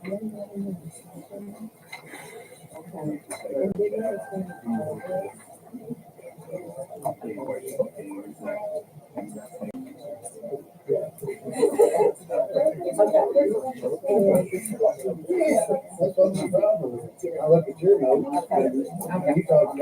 I look at your notes. You talk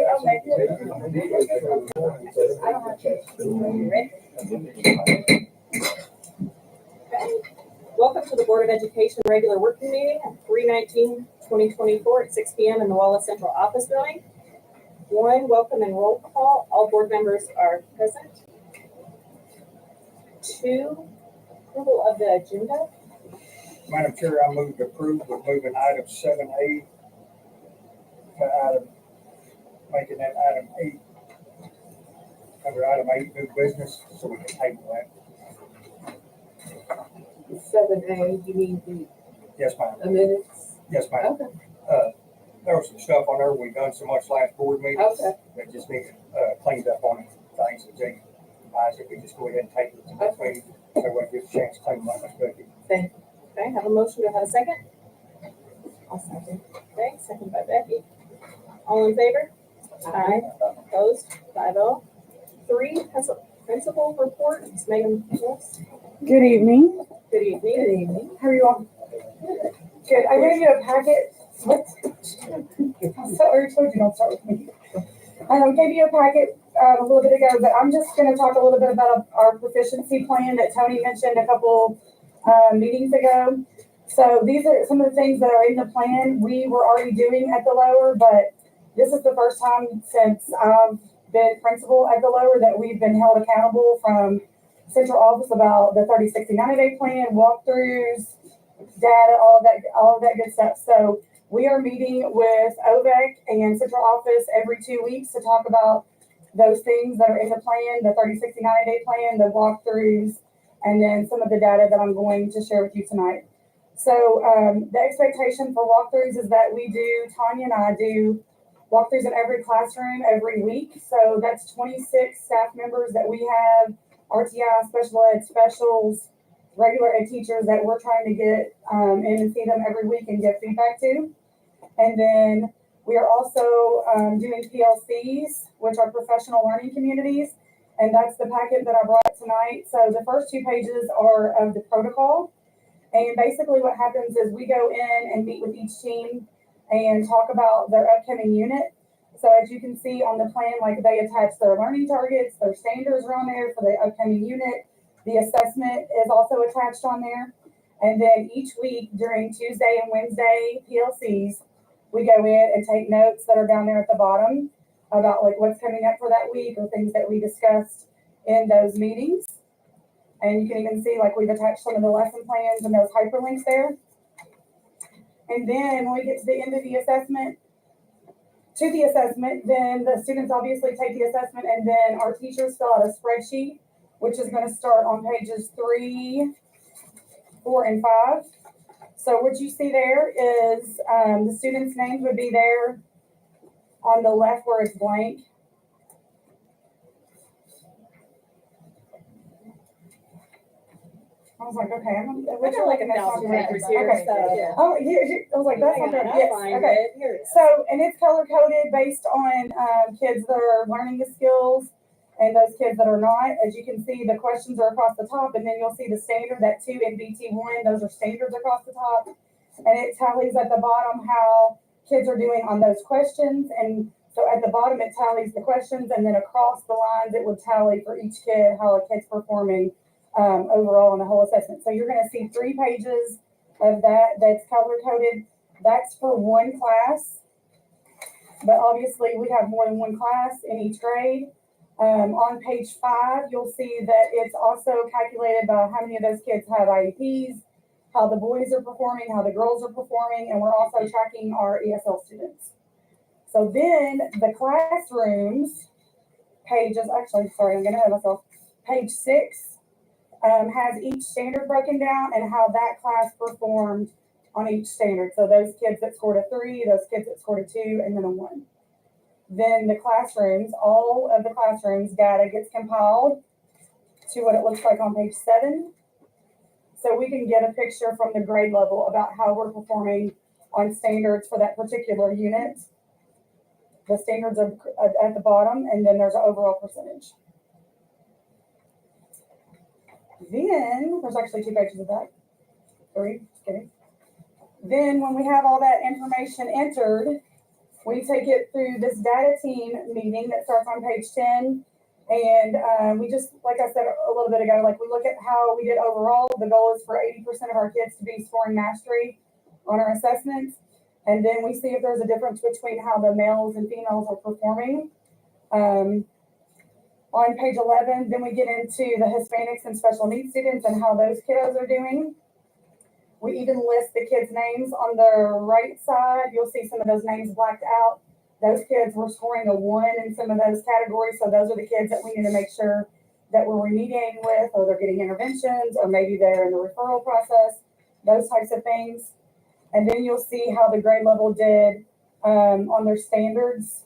Welcome to the Board of Education regular working meeting at 3/19/2024 at 6 p.m. in the Wallace Central Office Building. One, welcome and roll call. All board members are present. Two, approval of the agenda. Madam Chair, I move to approve with moving item 7A to making that item 8. Under item 8, new business, so we can table that. 7A, you mean Yes, ma'am. the minutes? Yes, ma'am. Okay. There was some stuff on there we've done so much last board meetings Okay. that just need cleaned up on things that Jake advised that we just go ahead and table it to next meeting. So we get a chance to clean them up. Okay, have a motion to have a second. I'll second. Okay, second by Becky. All in favor? Aye. Opposed? 5-0. 3, principal report. Ms. Megan Willis. Good evening. Good evening. Good evening. How are you all? Good. I gave you a packet. What? I already told you don't start with me. I gave you a packet a little bit ago, but I'm just going to talk a little bit about our proficiency plan that Tony mentioned a couple meetings ago. So these are some of the things that are in the plan we were already doing at the lower, but this is the first time since I've been principal at the lower that we've been held accountable from central office about the 30, 60, 90-day plan, walkthroughs, data, all of that good stuff. So we are meeting with OVEC and central office every 2 weeks to talk about those things that are in the plan, the 30, 60, 90-day plan, the walkthroughs, and then some of the data that I'm going to share with you tonight. So the expectation for walkthroughs is that Tanya and I do walkthroughs in every classroom every week. So that's 26 staff members that we have, RTI, special ed, specials, regular ed teachers that we're trying to get in and see them every week and give feedback to. And then we are also doing PLCs, which are professional learning communities. And that's the packet that I brought tonight. So the first 2 pages are of the protocol. And basically what happens is we go in and meet with each team and talk about their upcoming unit. So as you can see on the plan, like they attach their learning targets, their standards are on there for the upcoming unit. The assessment is also attached on there. And then each week during Tuesday and Wednesday PLCs, we go in and take notes that are down there at the bottom about like what's coming up for that week or things that we discussed in those meetings. And you can even see like we've attached some of the lesson plans and those hyperlinks there. And then when we get to the end of the assessment, then the students obviously take the assessment and then our teachers fill out a spreadsheet, which is going to start on pages 3, 4, and 5. So what you see there is the students' names would be there on the left where it's blank. I was like, okay, I got like 1,000 papers here. Okay. So, Yeah. Oh, here, I was like, that's not there. Yes, okay. Here it is. So, and it's color coded based on kids that are learning the skills and those kids that are not. As you can see, the questions are across the top, and then you'll see the standard, that 2 and BT1, those are standards across the top. And it tallies at the bottom how kids are doing on those questions. And so at the bottom, it tallies the questions, and then across the lines, it would tally for each kid how a kid's performing overall in the whole assessment. So you're going to see 3 pages of that's color coded. That's for one class, but obviously we have more than one class in each grade. On page 5, you'll see that it's also calculated by how many of those kids have IEPs, how the boys are performing, how the girls are performing, and we're also tracking our ESL students. So then the classrooms pages, actually, sorry, I'm going to have myself. Page 6 has each standard broken down and how that class performed on each standard. So those kids that scored a 3, those kids that scored a 2, and then a 1. Then the classrooms, all of the classrooms data gets compiled to what it looks like on page 7. so we can get a picture from the grade level about how we're performing on standards for that particular unit. The standards are at the bottom, and then there's an overall percentage. Then, there's actually 2 pages of that. 3, just kidding. Then when we have all that information entered, we take it through this data team meeting that starts on page 10. And we just, like I said a little bit ago, like we look at how we did overall. The goal is for 80% of our kids to be scoring mastery on our assessments. And then we see if there's a difference between how the males and females are performing. On page 11, then we get into the Hispanics and special needs students and how those kiddos are doing. We even list the kids' names on the right side. You'll see some of those names blacked out. Those kids were scoring a 1 in some of those categories. So those are the kids that we need to make sure that we're remediating with, or they're getting interventions, or maybe they're in the referral process, those types of things. And then you'll see how the grade level did on their standards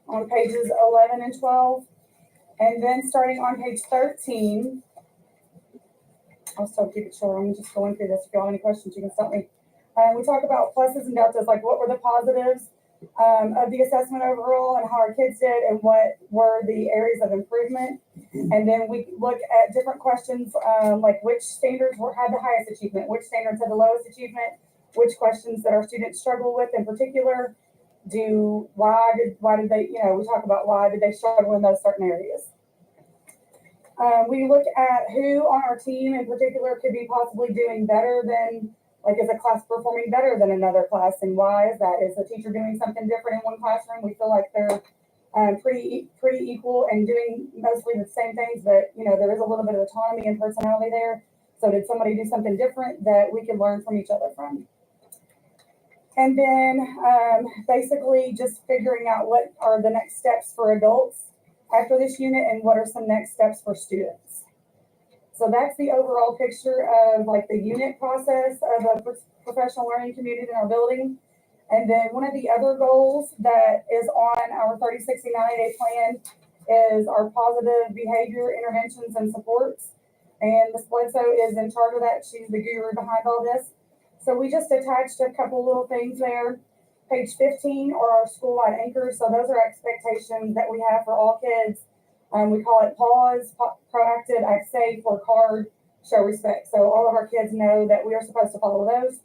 on pages 11 and 12. And then starting on page 13, I'll still keep it short. I'm just going through this. If y'all have any questions, you can stop me. We talk about pluses and deltas, like what were the positives of the assessment overall and how our kids did, and what were the areas of improvement. And then we look at different questions, like which standards had the highest achievement, which standards had the lowest achievement, which questions that our students struggle with in particular. Why did they, we talk about why did they struggle in those certain areas. We look at who on our team in particular could be possibly doing better than, like, is a class performing better than another class, and why is that? Is the teacher doing something different in one classroom? We feel like they're pretty equal and doing mostly the same things, but there is a little bit of autonomy and personality there. So did somebody do something different that we can learn from each other from? And then basically just figuring out what are the next steps for adults after this unit, and what are some next steps for students. So that's the overall picture of like the unit process of a professional learning community in our building. And then one of the other goals that is on our 30, 60, 90-day plan is our positive behavior interventions and supports. And Ms. Bledsoe is in charge of that. She's the guru behind all this. So we just attached a couple little things there. Page 15 are our school-wide anchors. So those are expectations that we have for all kids. We call it pause, proactive, act safe, work hard, show respect. So all of our kids know that we are supposed to follow those.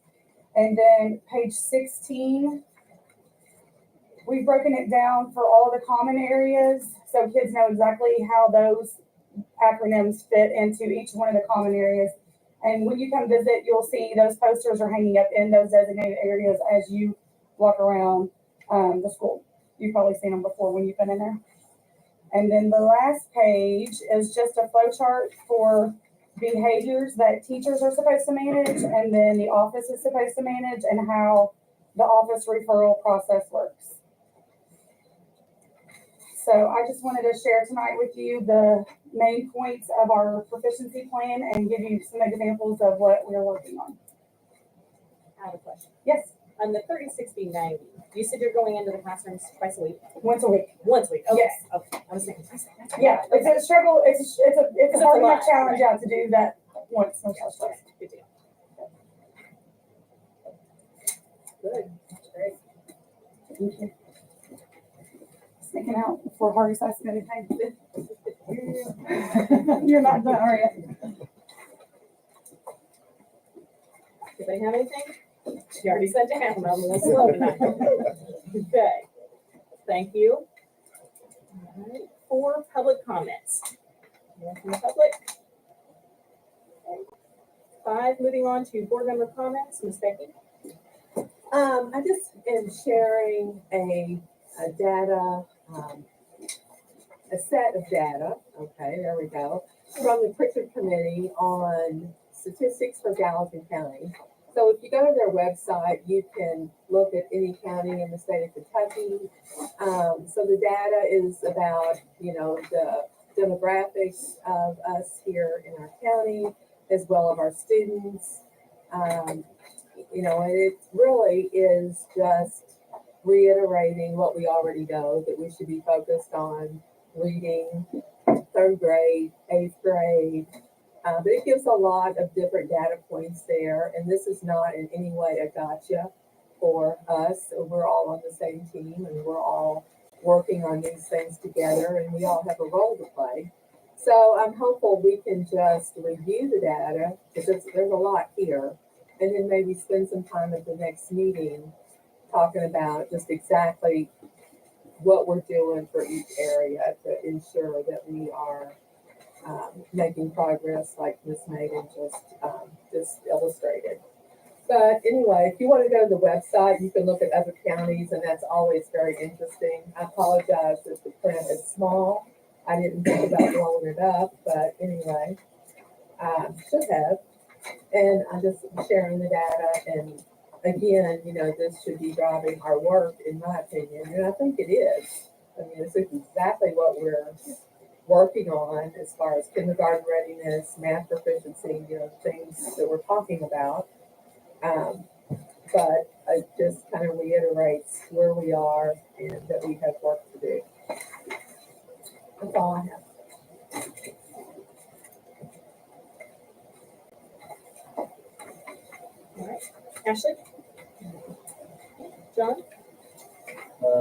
And then page 16, we've broken it down for all the common areas. So kids know exactly how those acronyms fit into each one of the common areas. And when you come visit, you'll see those posters are hanging up in those designated areas as you walk around the school. You've probably seen them before when you've been in there. And then the last page is just a flow chart for behaviors that teachers are supposed to manage, and then the office is supposed to manage, and how the office referral process works. So I just wanted to share tonight with you the main points of our proficiency plan and give you some examples of what we're working on. I have a question. Yes. On the 30, 60, 90, you said you're going into the classrooms twice a week? Once a week. Once a week, okay. Yes. Okay. I was thinking twice a week. Yeah, it's a struggle. It's a hard enough challenge out to do that once. Okay, good deal. Good, that's great. Thank you. Sneaking out before Harvey's asking anything. You're not done, are you? Anybody have anything? She already said to him, I'm a little slow tonight. Okay, thank you. All right, 4 public comments. Anyone from the public? Okay. 5, moving on to board member comments. Ms. Becky? I just am sharing a data, a set of data, okay, there we go, from the Pritchard Committee on statistics for Gallatin County. So if you go to their website, you can look at any county in the state of Kentucky. So the data is about, the demographics of us here in our county, as well as our students. And it really is just reiterating what we already know, that we should be focused on reading 3rd grade, 8th grade, But it gives a lot of different data points there, and this is not in any way a gotcha for us. We're all on the same team, and we're all working on these things together, and we all have a role to play. So I'm hopeful we can just review the data, because there's a lot here, and then maybe spend some time at the next meeting talking about just exactly what we're doing for each area to ensure that we are making progress like Ms. Megan just illustrated. But anyway, if you want to go to the website, you can look at other counties, and that's always very interesting. I apologize if the print is small. I didn't think about blowing it up, but anyway, should have. And I'm just sharing the data, and again, this should be driving our work, in my opinion, and I think it is. I mean, this is exactly what we're working on as far as kindergarten readiness, math proficiency, things that we're talking about. But it just kind of reiterates where we are and that we have work to do. That's all I have. All right, Ashley? John?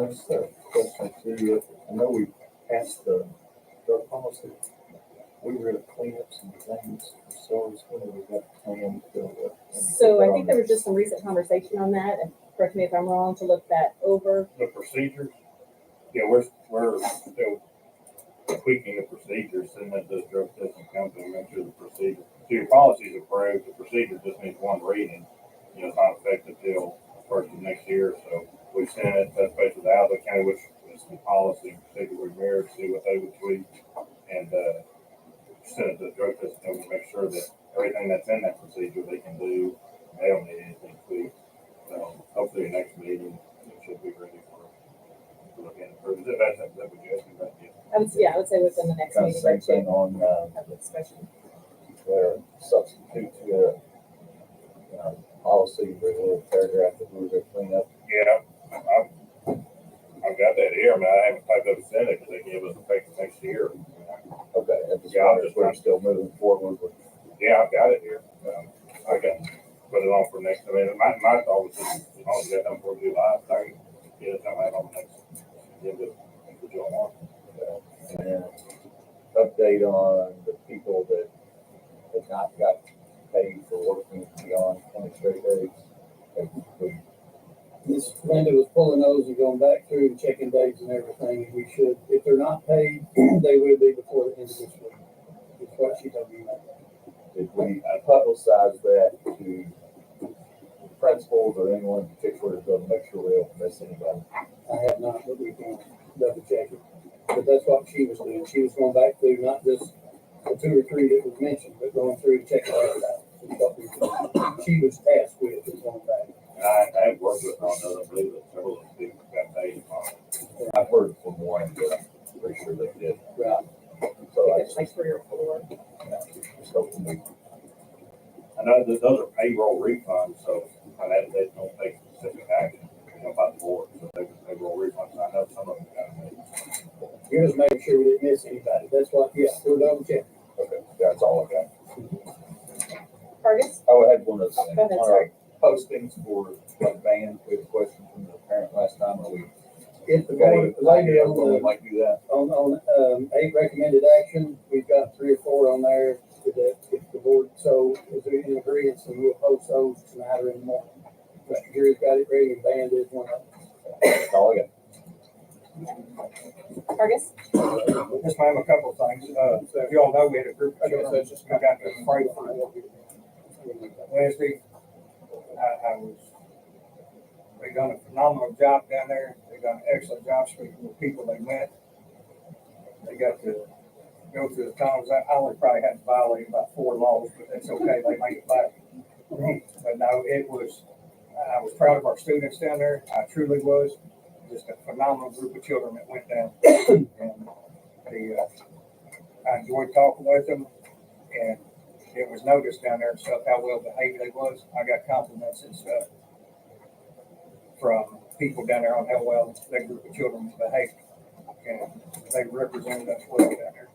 Just a question too. I know we passed the drug policy. We were gonna clean up some things, so it's when we got planned to. So I think there was just some recent conversation on that, and correct me if I'm wrong, to look that over. The procedures, yeah, we're still tweaking the procedures, and that the drug testing company make sure the procedure. So your policy is approved, the procedure just needs one reading. It's not effective till first of next year, so we sent it, touch base with Alva County, which is the policy and procedure we mirrored, see what they would tweak, and send it to the drug testing company to make sure that everything that's in that procedure they can do. They don't need anything tweaked. So hopefully next meeting it should be ready for looking at. Or that's that would you ask me about? I would say within the next Kind of meeting. same thing on, Have a discussion. their substitute to the, policy, there's a little paragraph that we were gonna clean up. Yeah, I've got that here. I mean, I haven't typed up and sent it because they gave us effective next year. Okay, I just Yeah, wondered if we're still moving forward with. Yeah, I've got it here. I can put it on for next. I mean, my thought was just as long as we got done before July, I can get it done on the next. Give it for July. And update on the people that have not got paid for working beyond 20 straight days. Miss Brenda was pulling those and going back through and checking dates and everything, and we should, if they're not paid, they will be before the end of this week. Is what she told me. Did we publicize that to principals or anyone in particular to make sure we don't miss anybody? I have not, but we can double check it. But that's what she was doing. She was going back through not just the 2 or 3 that was mentioned, but going through and checking it out. She was tasked with is going back. I have worked with on those. I believe that several of those people got paid on it. I've heard from one, but I'm pretty sure they did. Right. So I It's like 3 or 4. just hoping we. I know that those are payroll refunds, so they don't take specific action, by the board. So they can payroll refunds. I know some of them got paid. You're just making sure we didn't miss anybody. That's what, yeah, we're double checking. Okay, that's all I got. Fergus? Oh, I had one other thing. Go ahead, On sorry. our postings for like bands, we had a question from the parent last time. Are we If the got board, any later idea on when we the, might do that? on 8 recommended action, we've got 3 or 4 on there that if the board, so is there any agreement, and we'll post those tonight or in the morning. Mr. Jerry's got it ready, and band is one of them. That's all I got. Fergus? Just ma'am, a couple of things. So you all know we had a group of children just come out to Frankfurt Wednesday. They done a phenomenal job down there. They done an excellent job speaking with people they met. They got to go through the tunnels. I only probably had to violate about 4 laws, but that's okay. They made it back. But no, I was proud of our students down there. I truly was. Just a phenomenal group of children that went down. And I enjoyed talking with them, and it was noticed down there and stuff how well behaved they was. I got compliments and stuff from people down there on how well that group of children was behaved, and they represented us well down there.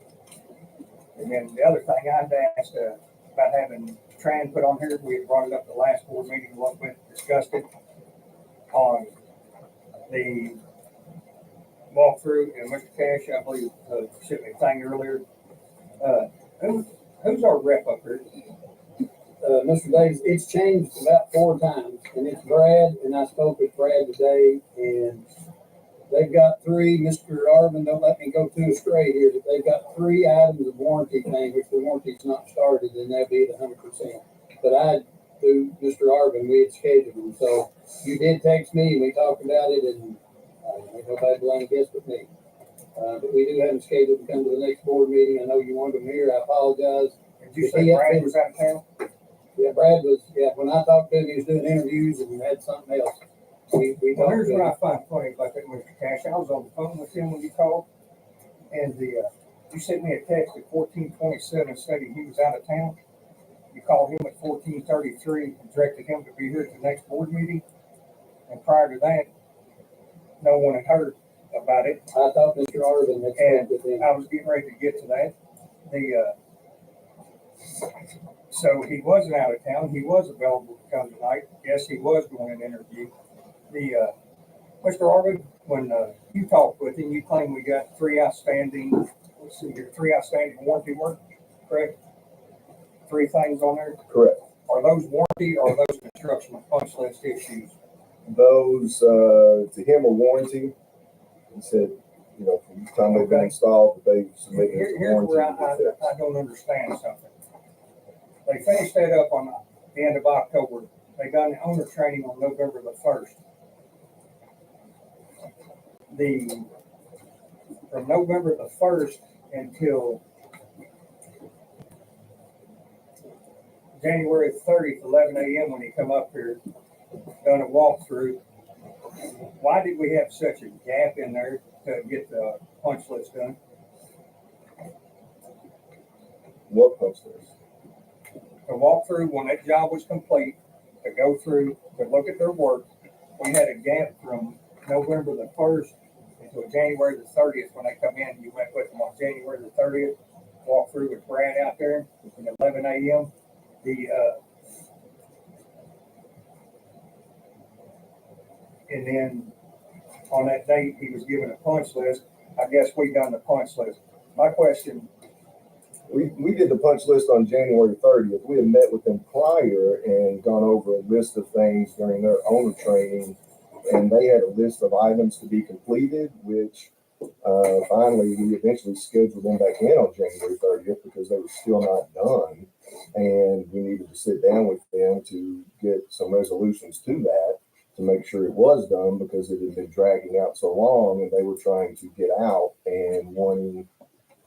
And then the other thing I'd asked about having Tran put on here, we had brought it up the last board meeting, a little bit, discussed it on the walkthrough, and Mr. Cash, I believe, sent me a thing earlier. Who's our rep up here? Mr. Davis, it's changed about 4 times, and it's Brad, and I spoke with Brad today, and they've got 3, Mr. Arvin, don't let me go too astray here, but they've got 3 items of warranty thing, which the warranty's not started, and they'll be at 100%. But I, through Mr. Arvin, we had scheduled them, so you did text me, and we talked about it, and ain't nobody blame guess but me. But we do have them scheduled to come to the next board meeting. I know you wanted them here. I apologize. Did you say Brad was out of town? Yeah, Brad was, when I talked to him, he was doing interviews and had something else. We Well, talked here's to what him. I find funny about that, Mr. Cash. I was on the phone with him when you called, and you sent me a text at 14:27 stating he was out of town. You called him at 14:33 and directed him to be here at the next board meeting. And prior to that, no one had heard about it. I thought Mr. Arvin had spoke with him. I was getting ready to get to that. So he wasn't out of town. He was available to come tonight. Yes, he was going to interview. Mr. Arvin, when you talked with him, you claimed we got 3 outstanding, let's see here, 3 outstanding warranty work, correct? 3 things on there. Correct. Are those warranty or are those construction punch list issues? Those, to him, are warranty. He said, from the time they've been installed, that they submitted as a Here's where warranty. I don't understand something. They finished that up on the end of October. They done the owner training on November the 1st. From November the 1st until January 30th, 11 a.m. when he come up here, done a walkthrough. Why did we have such a gap in there to get the punch list done? What punch list? To walk through when that job was complete, to go through, to look at their work. We had a gap from November the 1st until January the 30th when they come in. You went with them on January the 30th, walk through with Brad out there at 11 a.m. And then on that date, he was given a punch list. I guess we done the punch list. My question, We did the punch list on January 30th. We had met with them prior and gone over a list of things during their owner training. And they had a list of items to be completed, which finally we eventually scheduled them back in on January 30th because they were still not done. And we needed to sit down with them to get some resolutions to that, to make sure it was done because it had been dragging out so long and they were trying to get out and wanting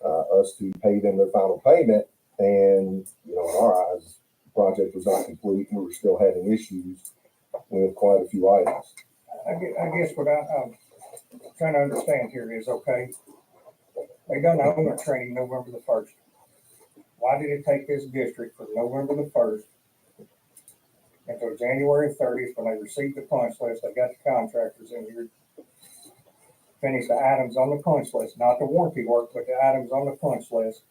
us to pay them their final payment. And, in our eyes, the project was not complete and we were still having issues with quite a few items. I guess what I'm trying to understand here is, okay, they done the owner training November the 1st. Why did it take this district from November the 1st until January 30th when they received the punch list? They got the contractors in here, finish the items on the punch list, not the warranty work, but the items on the punch list.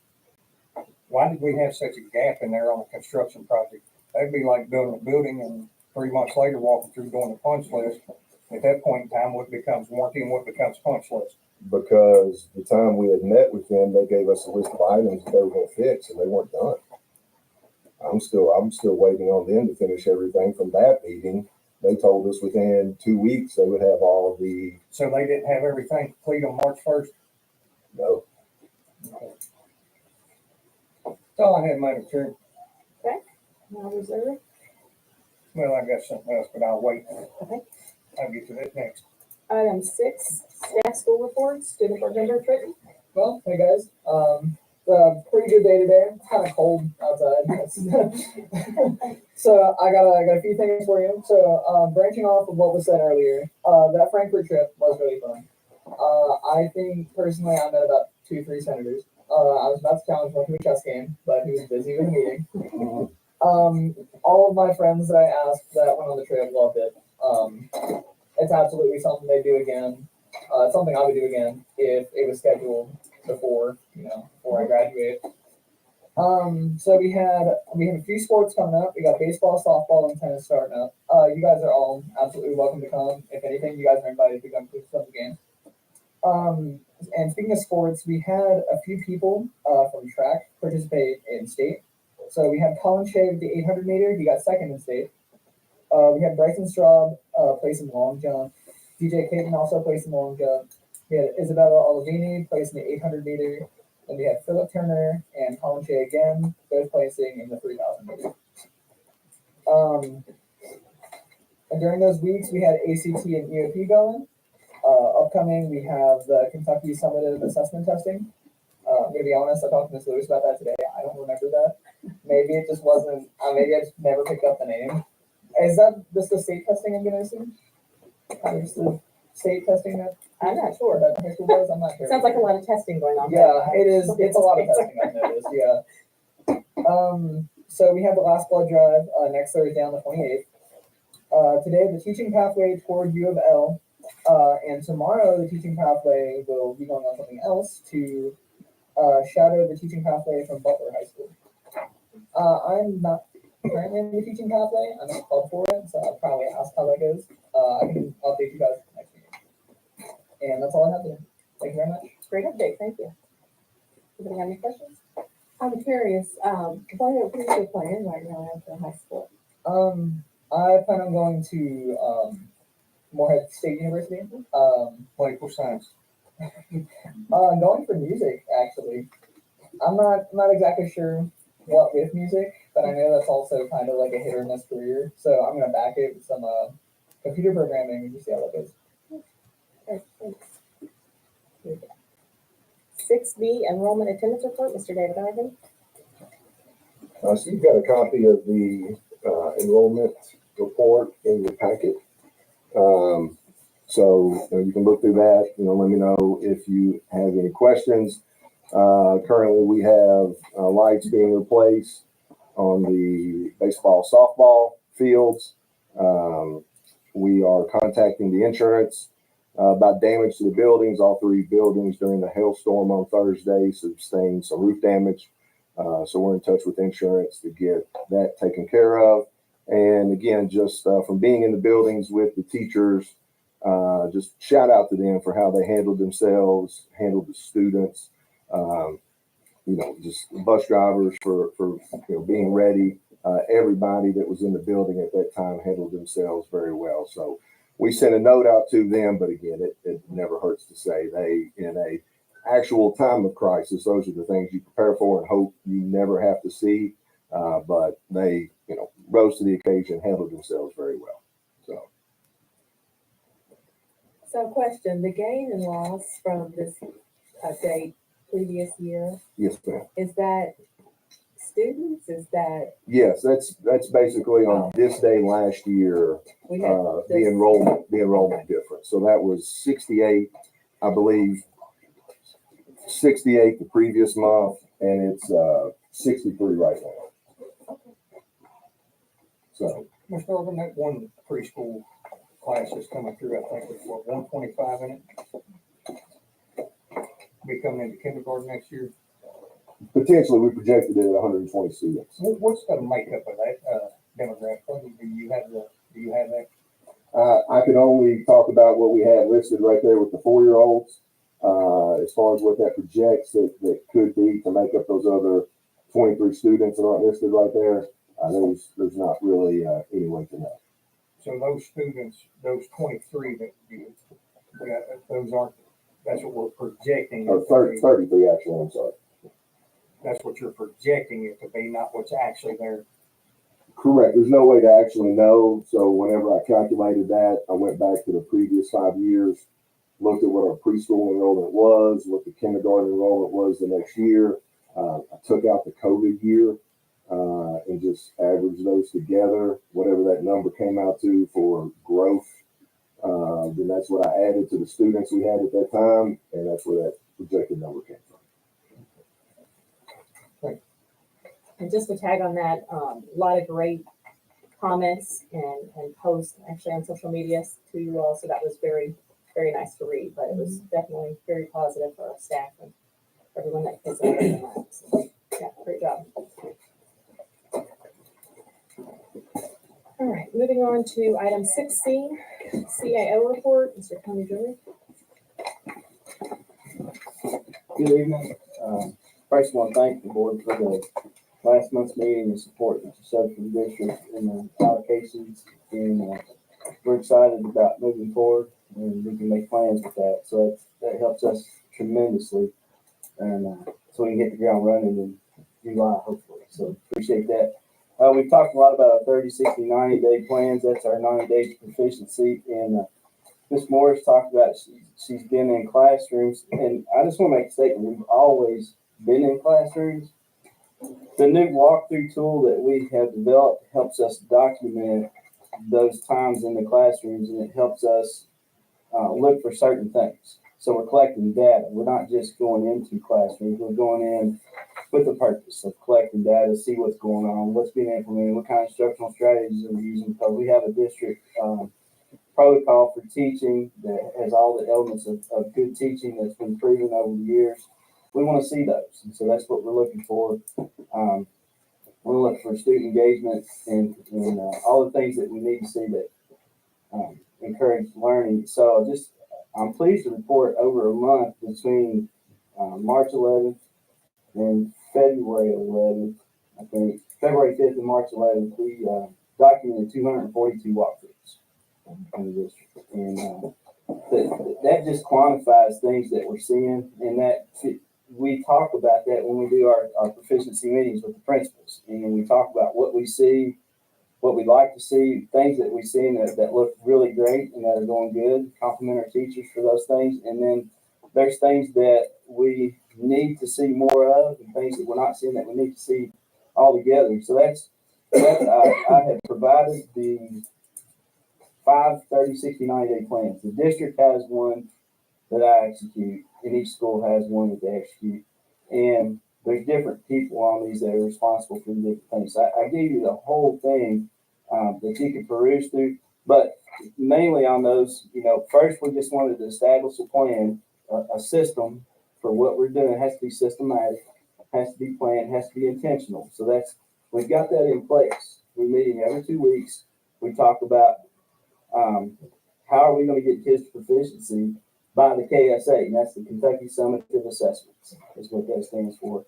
Why did we have such a gap in there on a construction project? That'd be like building a building and 3 months later walking through doing the punch list. At that point in time, what becomes warranty and what becomes punch list? Because the time we had met with them, they gave us a list of items that they were going to fix and they weren't done. I'm still waiting on them to finish everything from that meeting. They told us within 2 weeks they would have all of the. So they didn't have everything complete on March 1st? No. That's all I had, Madam Chair. Now reserve. Well, I got something else, but I'll wait. Okay. I'll get to that next. Item 6, staff school reports, student board member Triton. Well, hey guys, pretty good day today. It's kind of cold outside. So I got a few things for you. So branching off of what was said earlier, that Frankfurt trip was really fun. I think personally I met about 2-3 senators. I was about to challenge one to a chess game, but he was busy with a meeting. All of my friends that I asked that went on the trip loved it. It's absolutely something they do again. It's something I would do again if it was scheduled before I graduate. So we have a few sports coming up. We got baseball, softball, and tennis starting up. You guys are all absolutely welcome to come. If anything, you guys are invited to come to some of the games. And speaking of sports, we had a few people from track participate in state. So we had Colin Shea with the 800 meter. He got second in state. We had Bryson Straub place in the long jump. DJ Clayton also placed in the long jump. We had Isabella Olivini place in the 800 meter. And we had Philip Turner and Colin Shea again, both placing in the 3,000 meter. And during those weeks, we had ACT and EOP going. Upcoming, we have the Kentucky Summative Assessment Testing. I'm gonna be honest, I talked to Ms. Lewis about that today. I don't remember that. Maybe it just wasn't, maybe I just never picked up the name. Is that just the state testing, I'm gonna assume? Just the state testing that I'm not sure. that high school does? I'm not sure. Sounds like a lot of testing going on. Yeah, it is. It's a lot of testing, I've noticed, yeah. So we have the last blood drive next Thursday on the 28th. Today, the teaching pathway toward U of L. And tomorrow, the teaching pathway will be going on something else to shadow the teaching pathway from Butler High School. I'm not currently in the teaching pathway. I'm not called for it, so I'll probably ask how that goes. I can update you guys next meeting. And that's all I have today. Thank you very much. Great update, thank you. Anybody have any questions? I'm curious, what are your plans right now after high school? I plan on going to Morehead State University. Political science. Going for music, actually. I'm not exactly sure what with music, but I know that's also kind of like a hit or miss career. So I'm gonna back it with some computer programming and just see how that goes. Okay, thanks. 6B, enrollment attendance report, Mr. David Ivan. So you've got a copy of the enrollment report in your packet. So you can look through that. Let me know if you have any questions. Currently, we have lights being replaced on the baseball, softball fields. We are contacting the insurance about damage to the buildings. All three buildings during the hailstorm on Thursday sustained some roof damage. So we're in touch with insurance to get that taken care of. And again, just from being in the buildings with the teachers, just shout out to them for how they handled themselves, handled the students, just bus drivers for being ready. Everybody that was in the building at that time handled themselves very well. So we sent a note out to them, but again, it never hurts to say they, in a actual time of crisis, those are the things you prepare for and hope you never have to see. But they, rose to the occasion, handled themselves very well. So question, the gain and loss from this date previous year, Yes, ma'am. is that students? Is that? Yes, that's basically on this day last year, We had the enrollment difference. So that was 68, I believe, 68 the previous month, and it's 63 right now. So Mr. Irvin, that one preschool class that's coming through, I think it's 125 in it. Be coming into kindergarten next year. potentially we projected it at 120 students. What's the makeup of that demographic? Do you have that? I can only talk about what we have listed right there with the 4-year-olds. As far as what that projects that could be to make up those other 23 students that aren't listed right there, there's not really any way to know. So those students, those 23 that those aren't, that's what we're projecting. Or 33 actually, I'm sorry. That's what you're projecting it to be, not what's actually there. Correct. There's no way to actually know. So whenever I calculated that, I went back to the previous 5 years, looked at what our preschool enrollment was, what the kindergarten enrollment was the next year. I took out the COVID year and just averaged those together, whatever that number came out to for growth. Then that's what I added to the students we had at that time, and that's where that projected number came from. And just to tag on that, a lot of great comments and posts actually on social media to you all. So that was very, very nice to read, but it was definitely very positive for our staff and everyone that participated in that. So Yeah, great job. All right, moving on to item 6C, CAO report, Mr. Tony Joey. Good evening. First, I want to thank the board for the last month's meeting and support that you showed for the district in the allocations. And we're excited about moving forward and we can make plans with that. So that helps us tremendously. And so we can hit the ground running in July, hopefully. So appreciate that. We talked a lot about our 30, 60, 90-day plans. That's our 90 days proficiency. And Ms. Morris talked about she's been in classrooms, and I just want to make a statement. We've always been in classrooms. The new walkthrough tool that we have developed helps us document those times in the classrooms, and it helps us look for certain things. So we're collecting data. We're not just going into classrooms. We're going in with the purpose of collecting data, see what's going on, what's being implemented, what kind of instructional strategies are we using, because we have a district protocol for teaching that has all the elements of good teaching that's been proven over the years. We want to see those, and so that's what we're looking for. We're looking for student engagement and all the things that we need to see that encourage learning. So I'm pleased to report over a month between March 11th and February 11th, I think February 5th and March 11th, we documented 242 walkthroughs in the district. And that just quantifies things that we're seeing, and that we talk about that when we do our proficiency meetings with the principals. And we talk about what we see, what we'd like to see, things that we see that look really great and that are going good, compliment our teachers for those things. And then there's things that we need to see more of and things that we're not seeing that we need to see all together. So that's I have provided the 5, 30, 60, 90-day plans. The district has one that I execute, and each school has one that they execute. And there's different people on these that are responsible for the different things. So I gave you the whole thing that you can peruse through, but mainly on those, first we just wanted to establish a plan, a system for what we're doing. It has to be systematic, has to be planned, has to be intentional. So we've got that in place. We're meeting every 2 weeks. We talk about how are we going to get kids to proficiency by the KSA, and that's the Kentucky Summative Assessments, is what that stands for.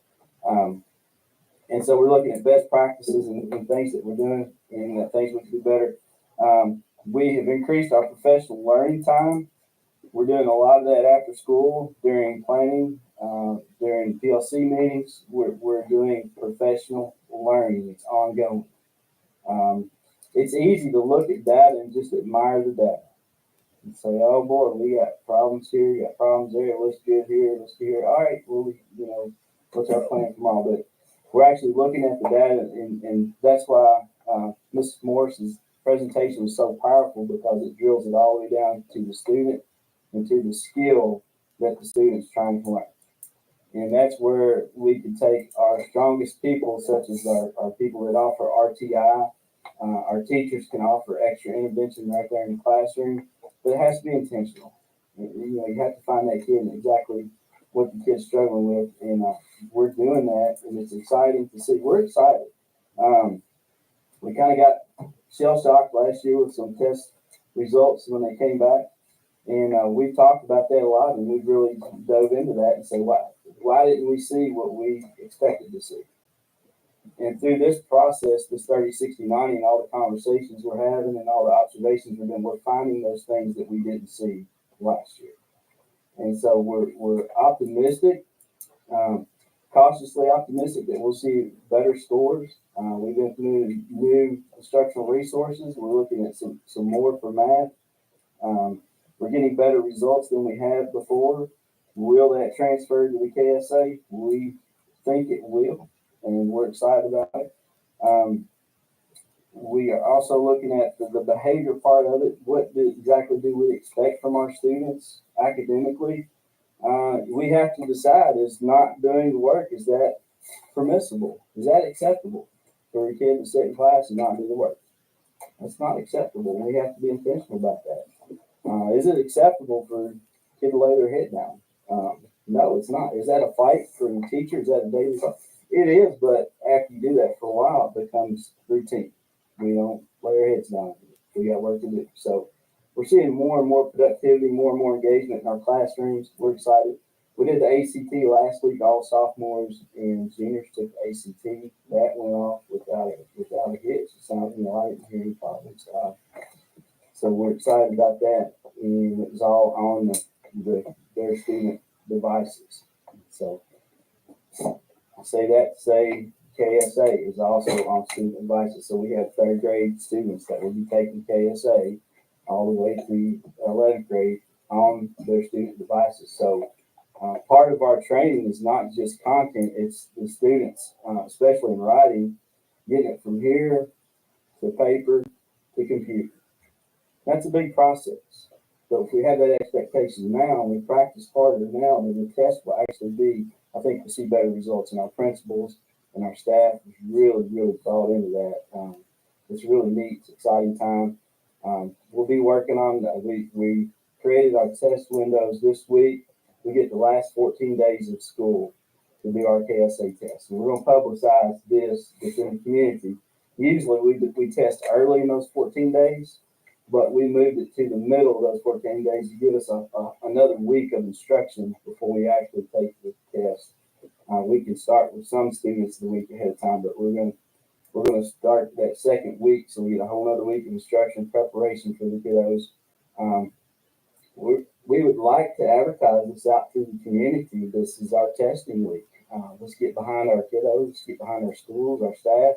And so we're looking at best practices and things that we're doing and things we can do better. We have increased our professional learning time. We're doing a lot of that after school, during planning, during PLC meetings. We're doing professional learning. It's ongoing. It's easy to look at data and just admire the data and say, oh boy, we got problems here, you got problems there, let's get here, let's get here. All right, well, what's our plan tomorrow? But we're actually looking at the data, and that's why Mrs. Morris's presentation was so powerful, because it drills it all the way down to the student and to the skill that the student's trying to learn. And that's where we can take our strongest people, such as our people that offer RTI. Our teachers can offer extra intervention right there in the classroom, but it has to be intentional. You have to find that kid and exactly what the kid's struggling with, and we're doing that, and it's exciting to see. We're excited. We kind of got shell-shocked last year with some test results when they came back, and we've talked about that a lot, and we've really dove into that and said, why didn't we see what we expected to see? And through this process, this 30, 60, 90, and all the conversations we're having and all the observations we're doing, we're finding those things that we didn't see last year. And so we're optimistic, cautiously optimistic that we'll see better scores. We've implemented new instructional resources. We're looking at some more for math. We're getting better results than we have before. Will that transfer to the KSA? We think it will, and we're excited about it. We are also looking at the behavior part of it. What exactly do we expect from our students academically? We have to decide, is not doing the work, is that permissible? Is that acceptable for a kid to sit in class and not do the work? That's not acceptable. We have to be intentional about that. Is it acceptable for a kid to lay their head down? No, it's not. Is that a fight for the teacher? Is that a daily fight? It is, but after you do that for a while, it becomes routine. We don't lay our heads down. We got work to do. So we're seeing more and more productivity, more and more engagement in our classrooms. We're excited. We did the ACT last week. All sophomores and juniors took the ACT. That went off without a hitch. It sounded, I didn't hear any problems. So we're excited about that. And it was all on their student devices. So I say that to say KSA is also on student devices. So we have third grade students that will be taking KSA all the way through 11th grade on their student devices. So part of our training is not just content, it's the students, especially in writing, getting it from here to paper to computer. That's a big process. So if we have that expectation now and we practice harder now, then the test will actually be, I think we'll see better results, and our principals and our staff is really, really bought into that. It's really neat. It's an exciting time. We'll be working on that. We created our test windows this week. We get the last 14 days of school to do our KSA test. And we're going to publicize this within the community. Usually we test early in those 14 days, but we moved it to the middle of those 14 days to give us another week of instruction before we actually take the test. We can start with some students the week ahead of time, but we're going to start that second week, so we get a whole other week of instruction preparation for the kiddos. We would like to advertise this out to the community. This is our testing week. Let's get behind our kiddos, let's get behind our schools, our staff.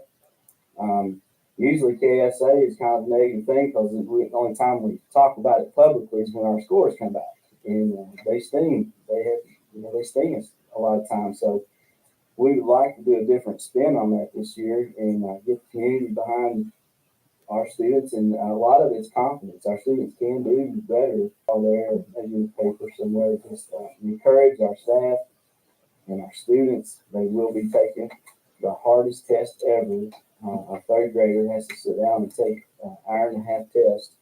Usually KSA is kind of a negative thing because the only time we talk about it publicly is when our scores come back, and they sting. They sting us a lot of times. So we would like to do a different spin on that this year and get the community behind our students, and a lot of it's confidence. Our students can do better on there, maybe in the paper somewhere. Just encourage our staff and our students. They will be taking the hardest test ever. A third grader has to sit down and take an hour and a half test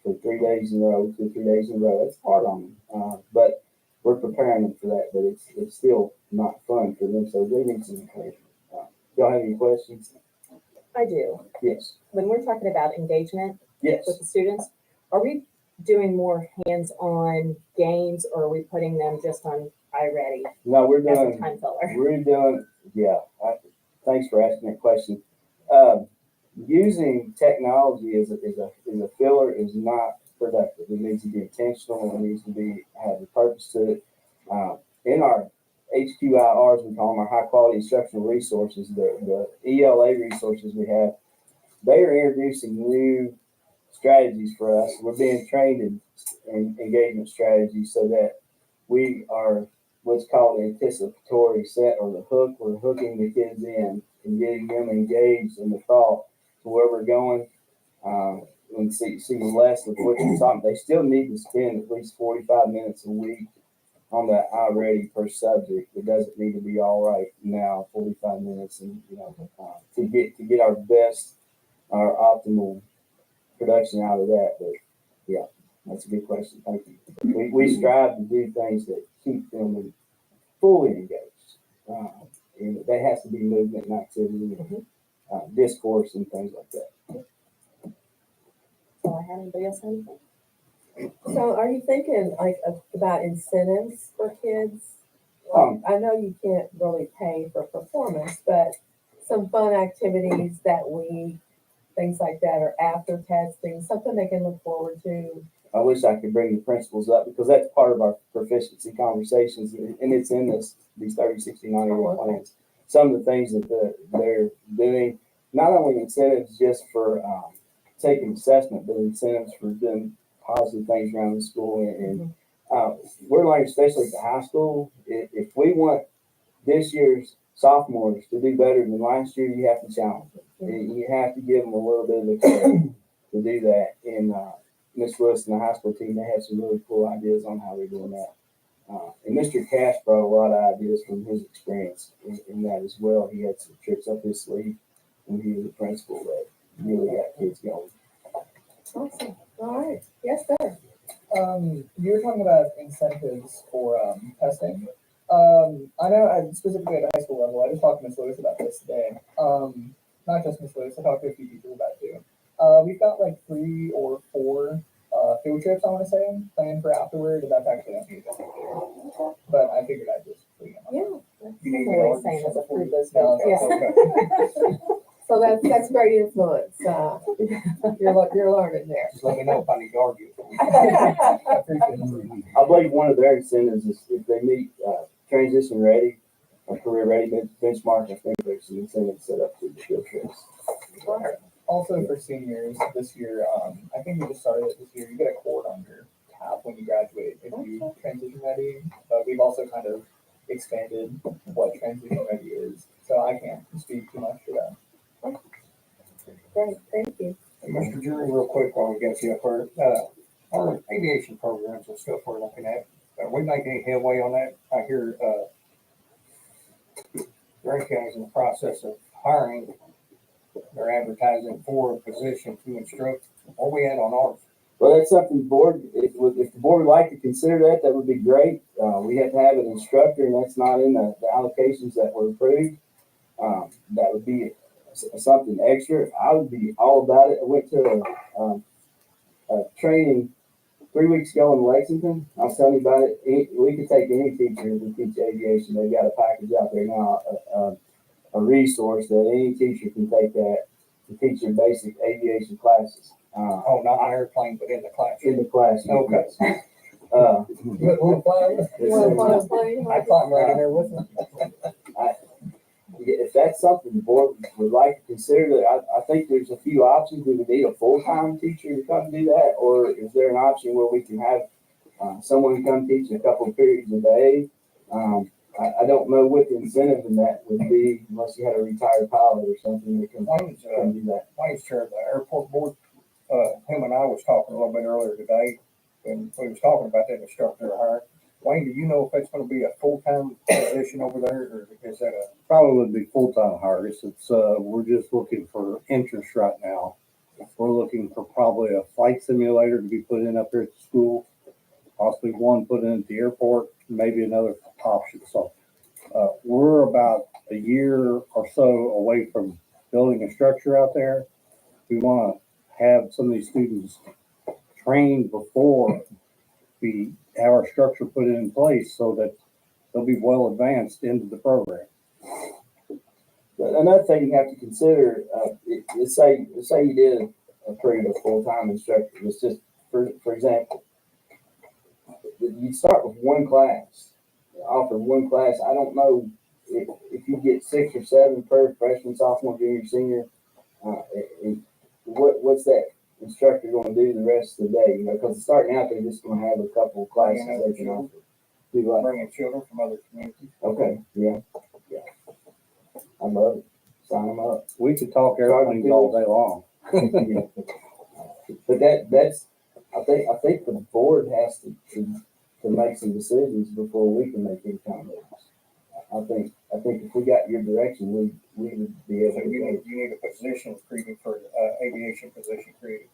for 3 days in a row, 2 or 3 days in a row. It's hard on them, but we're preparing them for that. But it's still not fun for them, so they need some encouragement. Y'all have any questions? I do. Yes. When we're talking about engagement Yes. with the students, are we doing more hands-on games, or are we putting them just on iReady No, we're as a doing. time filler? We're doing. Yeah. Thanks for asking that question. Using technology as a filler is not productive. It needs to be intentional. It needs to have a purpose to it. In our HQIRs, we call them our high quality instructional resources, the ELA resources we have, they are introducing new strategies for us. We're being trained in engagement strategies so that we are what's called anticipatory set, or the hook. We're hooking the kids in and getting them engaged in the thought to where we're going. And see less of what you're talking. They still need to spend at least 45 minutes a week on that iReady per subject. It doesn't need to be all right now, 45 minutes, and to get our best, our optimal production out of that. But yeah, that's a good question. Thank you. We strive to do things that keep them fully engaged, and that has to be movement and activity, and discourse and things like that. So I have anybody else have anything? So are you thinking about incentives for kids? I know you can't really pay for performance, but some fun activities things like that, or after testing, something they can look forward to. I wish I could bring the principals up because that's part of our proficiency conversations, and it's in these 30, 60, 90-day plans. Some of the things that they're doing, not only incentives just for taking assessment, but incentives for doing positive things around the school. And we're learning, especially at the high school, if we want this year's sophomores to do better than last year, you have to challenge them. You have to give them a little bit of exposure to do that. And Miss Lewis and the high school team, they have some really cool ideas on how they're doing that. And Mr. Cash brought a lot of ideas from his experience in that as well. He had some tricks up his sleeve when he was a principal that really got kids going. Awesome. All right. Yes, sir. You were talking about incentives for testing. I know specifically at the high school level, I just talked to Miss Lewis about this today. Not just Miss Lewis, I talked to a few teachers about it too. We've got like 3 or 4 field trips, I want to say, planned for afterward, and that's actually not needed. But I figured I'd just bring it up. Yeah. You need Always an saying ordinance let's before approve you- those No, field it's okay. So that's great influence. You're learning there. Just let me know if I need to argue. I appreciate it. I believe one of their incentives is if they meet, transition ready or career ready benchmark, I think there's some incentives set up to the field trips. Also for seniors this year, I think we just started it this year. You get a cord on your cap when you graduate if you transition ready. But we've also kind of expanded what transition ready is. So I can't speak too much for that. Great, thank you. Hey, Mr. Jury, real quick while we get you up here, our aviation programs and stuff we're looking at, are we making any headway on that? I hear, Grant County's in the process of hiring, they're advertising for a position to instruct. Where we at on ours? Well, that's something the board, if the board would like to consider that, that would be great. We have to have an instructor, and that's not in the allocations that were approved. That would be something extra. I would be all about it. I went to a training 3 weeks ago in Lexington. I was telling you about it. We could take any teacher to teach aviation. They've got a package out there now, a resource that any teacher can take that to teach their basic aviation classes. Oh, not an airplane, but in the classroom. In the classroom. Okay. You want to fly? You want to fly a plane? I climb right in there with them. If that's something the board would like to consider, that I think there's a few options. We would need a full-time teacher to come do that, or is there an option where we can have someone come teach a couple of periods a day? I don't know what the incentive in that would be unless you had a retired pilot or something that can do that. Vice Chair of the airport board, him and I was talking a little bit earlier today, and we was talking about that instructor hire. Wayne, do you know if that's gonna be a full-time position over there, or is that a? Probably would be full-time hires. We're just looking for interest right now. We're looking for probably a flight simulator to be put in up here at the school, possibly one put in at the airport, maybe another option. So, we're about a year or so away from building a structure out there. We want to have some of these students trained before we have our structure put in place so that they'll be well advanced into the program. But another thing you have to consider, let's say you did approve a full-time instructor. It's just, for example, you start with one class, offer one class. I don't know if you get 6 or 7 per freshman, sophomore, junior, senior. What's that instructor going to do the rest of the day? You know, because starting out, they're just going to have a couple of classes they can offer. Do what? Bringing children from other communities. Okay, yeah. I love it. Sign them up. We could talk airplanes all day long. But that's, I think the board has to make some decisions before we can make any kind of moves. I think if we got your direction, we would be able So to. you need a position created for, aviation position created.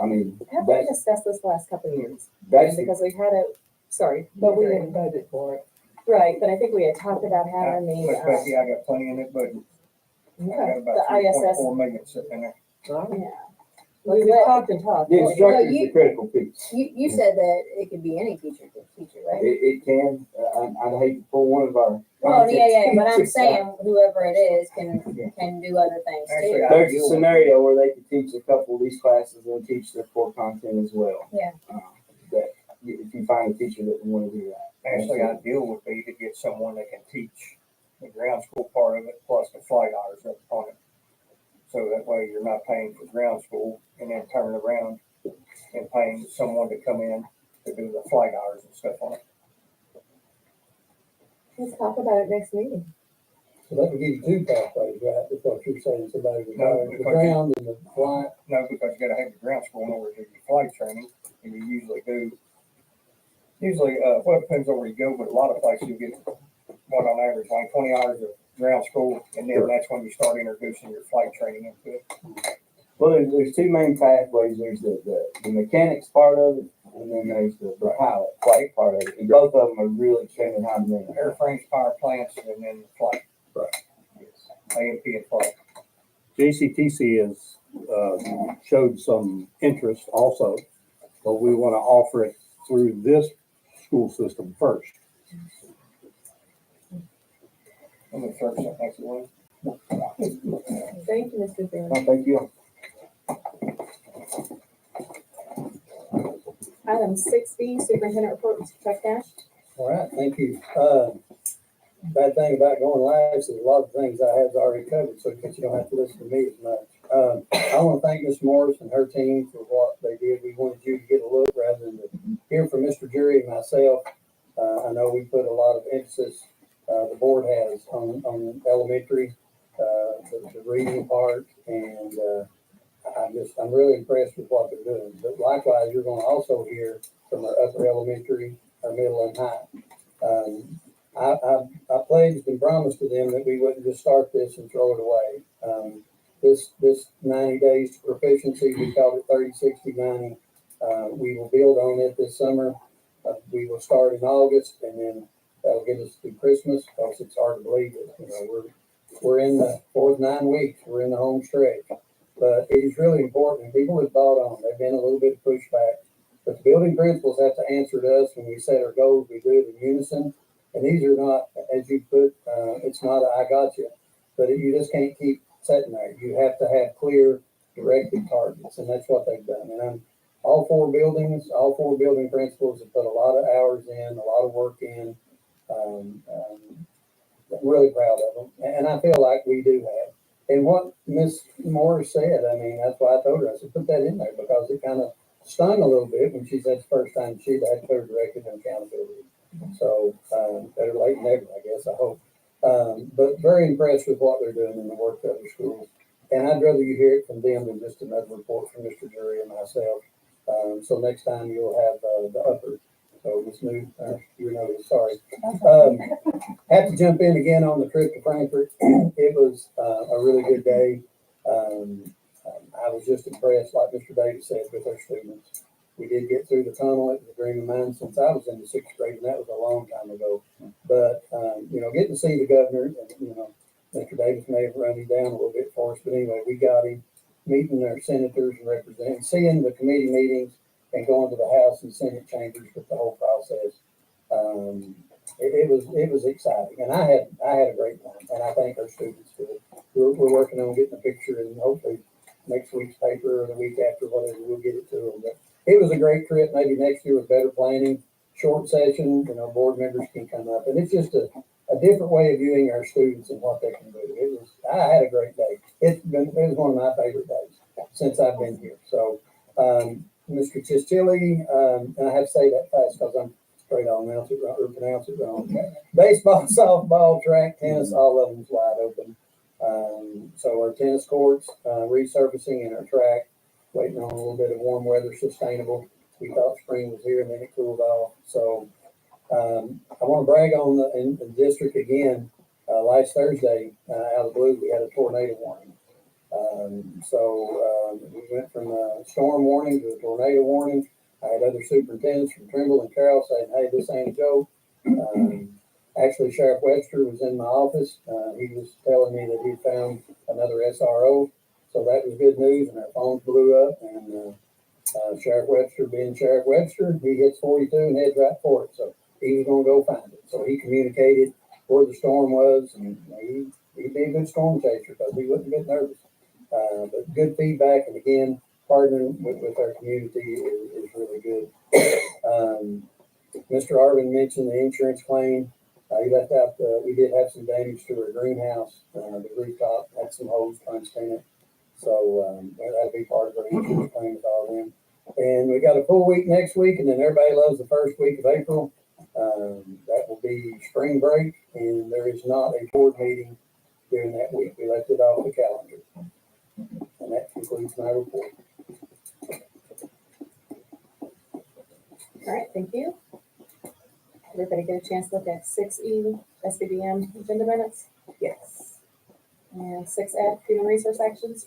I mean, Have we that's, discussed this last couple of years? that's, Because we've had it, sorry, But but we we, didn't budget for it. right, but I think we had talked about having But the, Becky, I got plenty in it, but I got about the ISS. 3.4 million sitting in there. Yeah. We've talked and talked. the instructor is the critical piece. You said that it could be any teacher, right? It can, I'd hate to pull one of our. Well, yeah, but I'm saying whoever it is can do other things Actually, too. There's a scenario where they could teach a couple of these classes and teach their core content as well. Yeah. That if you find a teacher that would want to do that. Actually, ideal would be to get someone that can teach the ground school part of it plus the flight hours up on it. So that way you're not paying for ground school and then turning around and paying someone to come in to do the flight hours and stuff on it. Let's talk about it next meeting. So that would give you 2 pathways, right? That's what you're saying, somebody would No, the because ground and the flight. No, because you gotta have the ground school in order to do your flight training, and you usually do. Well, it depends on where you go, but a lot of places you get, on average, like 20 hours of ground school, and then that's when you start introducing your flight training into it. Well, there's 2 main pathways. There's the mechanics part of it, and then there's the pilot flight part of it. And both of them are really extremely high demand. Airframes, power plants, and then flight. Right. Yes. AMP and flight. JCTC has, showed some interest also, but we want to offer it through this school system first. I'm gonna throw something next one. Thank you, Mr. Green. No, thank you. Item 6B, superintendent report, Mr. Chuck Cash. All right, thank you. Bad thing about going last is a lot of things I have already covered, so that you don't have to listen to me as much. I want to thank Ms. Morris and her team for what they did. We wanted you to get a look rather than to hear from Mr. Jury and myself. I know we put a lot of emphasis, the board has on elementary, the reading part, and I'm really impressed with what they're doing. But likewise, you're going to also hear from our upper elementary, our middle and high. I pledged and promised to them that we wouldn't just start this and throw it away. This 90 days to proficiency, we called it 30, 60, 90. We will build on it this summer. We will start in August, and then that'll get us through Christmas, because it's hard to believe it. You know, we're in the fourth 9 weeks. We're in the home stretch, but it is really important. People have bought on. There've been a little bit of pushback, but the building principals have to answer to us when we set our goals. We do it in unison, and these are not, as you put, it's not a, I got you, but you just can't keep sitting there. You have to have clear, directed targets, and that's what they've done. And all four building principals have put a lot of hours in, a lot of work in. I'm really proud of them, and I feel like we do have. And what Ms. Morris said, I mean, that's why I told her, I said, put that in there, because it kind of stung a little bit when she said it's the first time she'd had clear directive and accountability. So, better late than never, I guess, I hope. But very impressed with what they're doing in the work of the schools. And I'd rather you hear it from them than just another report from Mr. Jury and myself. So next time you'll have the upper. So Ms. New, your notice, sorry. Have to jump in again on the trip to Frankfurt. It was a really good day. I was just impressed, like Mr. Davis said, with our students. We did get through the tunnel. It was a dream of mine since I was in the 6th grade, and that was a long time ago. But, you know, getting to see the governor, and, you know, Mr. Davis may have run him down a little bit for us, but anyway, we got him, meeting our senators and representatives, seeing the committee meetings, and going to the House and Senate chambers with the whole process. It was exciting, and I had a great time, and I think our students did. We're working on getting a picture, and hopefully next week's paper or the week after, whatever, we'll get it to them. But it was a great trip. Maybe next year with better planning, short session, you know, board members can come up, and it's just a different way of viewing our students and what they can do. I had a great day. It was one of my favorite days since I've been here. So, Mr. Chischilly, and I have to say that fast because I'm afraid I'll pronounce it wrong. Baseball, softball, track, tennis, all of them's wide open. So our tennis courts, resurfacing, and our track, waiting on a little bit of warm weather, sustainable. We thought spring was here, and then it cooled off. So I want to brag on the district again. Last Thursday, out of the blue, we had a tornado warning. We went from a storm warning to a tornado warning. I had other superintendents from Trimble and Carroll saying, hey, this ain't a joke. Actually, Sheriff Webster was in my office. He was telling me that he found another SRO. So that was good news, and our phones blew up. And Sheriff Webster, being Sheriff Webster, he hits 42 and heads right for it. So he was going to go find it. So he communicated where the storm was, and he'd be a good storm chaser because he wouldn't get nervous. But good feedback, and again, partnering with our community is really good. Mr. Arvin mentioned the insurance claim. He left out, we did have some damage to our greenhouse. The rooftop had some holes punched in it. So that'll be part of our insurance claim with all of them. And we got a full week next week, and then everybody loves the first week of April. That will be spring break, and there is not a board meeting during that week. We left it off the calendar. And that concludes my report. All right, thank you. Everybody get a chance to look at 6E SBDM agenda minutes? Yes. And 6F human resource actions?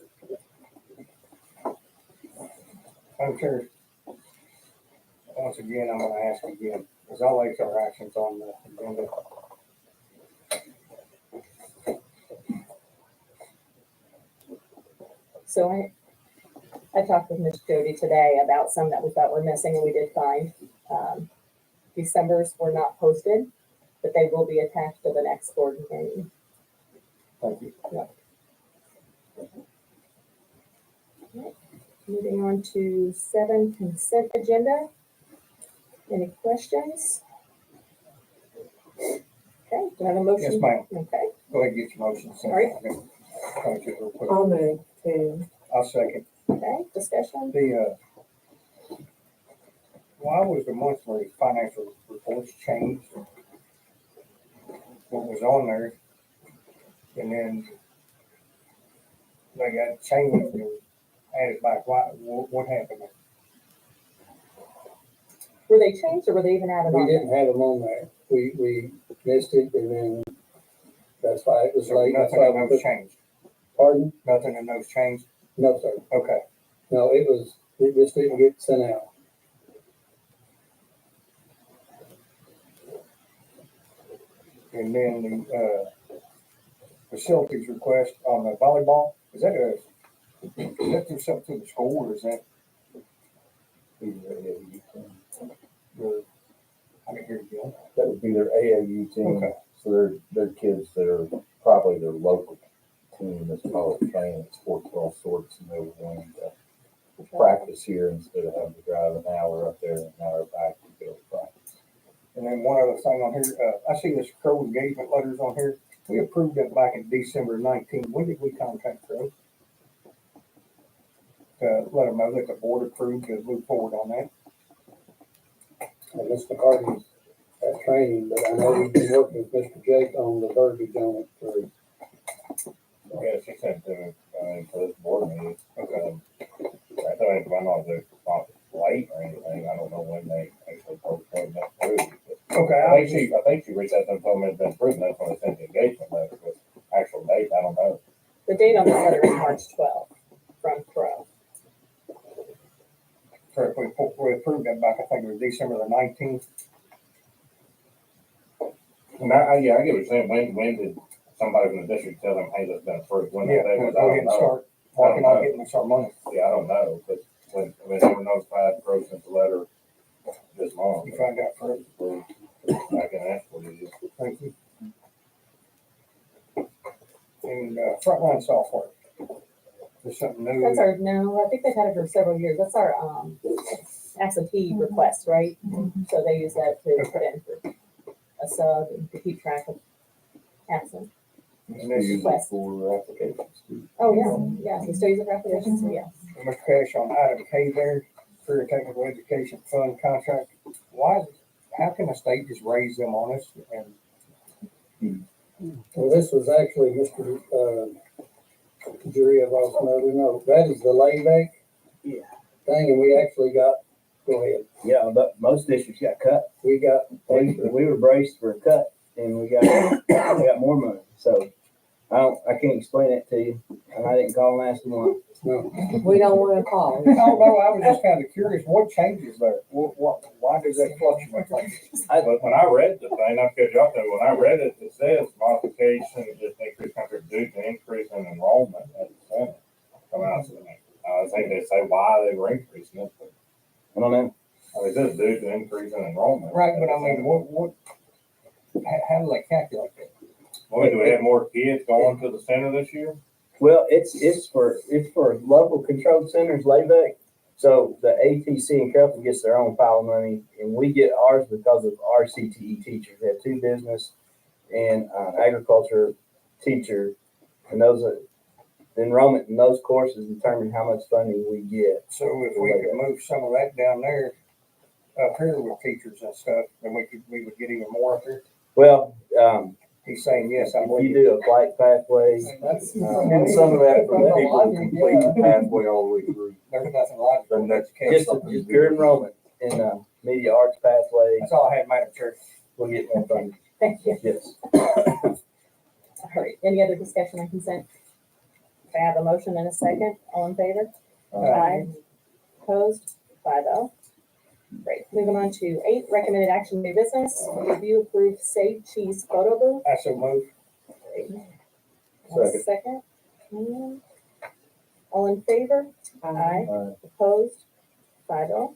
I'm sure. once again, I'm gonna ask again, as always, our actions on the agenda. So I talked with Miss Jody today about some that we thought were missing and we did find. December's were not posted, but they will be attached to the next board meeting. Thank you. Moving on to 7 consent agenda. Any questions? Okay, do I have a motion? Yes, ma'am. Okay, Go ahead and get your motion. All right. Real quick. I'll move to, I'll second. okay, discussion? Why was the monthly financial reports changed? What was on there? And then they got changed and added back. What happened? Were they changed or were they even added We on? didn't have them on there. We missed it and then that's why it was So late. That's nothing why in we those put, changed. pardon? Nothing in those changed. No, sir. Okay. No, it just didn't get sent out. And then the facilities request on the volleyball, is that through something to the school or is that? I didn't hear you. That would be their AAU team. Okay. So they're kids that are probably their local team that's probably playing sports of all sorts, and they were wanting to practice here instead of having to drive an hour up there and an hour back to go to practice. And then one other thing on here, I see this Crow engagement letters on here. We approved that back in December 19. When did we contact Crow? To let them know that the board approved to move forward on that. And Mr. Hardy's at training, but I know we've been working with Mr. Jake on the verbiage on it for. Yeah, she sent to, for this board meeting. Okay. I thought it went on the late or anything. I don't know when they actually postponed that through. Okay. I think she reached out to them, told me it's been approved, and that's when they sent the engagement letter, but actual date, I don't know. The date on this letter is March 12th from Crow. So if we approved that back, I think it was December the 19th. And I get what you're saying. When did somebody from the district tell them, hey, that's been approved? When Yeah, that day we'll was, go I ahead don't and know. start working on getting us our money. Yeah, I don't know, but when they were notified, Crow sent the letter this month. You find out first. I can ask what it is. Thank you. And frontline software. There's something new. That's our, no, I think they've had it for several years. That's our absentee request, right? So they use that to put in for a sub and to keep track of absent. And this is Request. For applications too. Oh, yeah, we still use it for applications, so yeah. Mr. Cash on item K there, Career Technical Education Fund contract. How can the state just raise them on us? And Well, this was actually Mr. Jury of Osmo, no, that is the layback. Yeah. Thing, and we actually got, go ahead, Yeah, but most districts got cut. we got. We were braced for a cut and we got more money. So I can't explain it to you. And I didn't call and ask them why. No, we don't wanna call. no, I was just kind of curious, what changes there? Why does that fluctuate like this? But when I read the thing, I'll cut you off there, when I read it, it says modification, just increased contract due to increase in enrollment at the center. Come out, I think they say why they were increasing it, but I don't know. it says due to increase in enrollment. Right, but I mean, how do they calculate that? Well, do we have more kids going to the center this year? Well, it's for local controlled centers layback. So the ATC in Carrollton gets their own pile of money, and we get ours because of our CTE teachers. We have 2 business and agriculture teacher, and the enrollment in those courses determine how much funding we get. So if we could move some of that down there, up here with teachers and stuff, then we would get even more up here. Well, He's saying, yes, I if believe you do a flight pathway, And some of that for the people who complete the pathway all the way through. there's nothing logical in That's education. just pure enrollment in media arts pathway, That's all I had, Madam Chair. we'll get more funding. Thank you. Yes. All right, any other discussion on consent? Okay, I have a motion and a second. All in favor? Aye. Opposed? 5-0. Great. Moving on to 8, recommended action new business, review approved Save Cheese photo booth. I so move. One second. All in favor? Aye. Opposed? 5-0.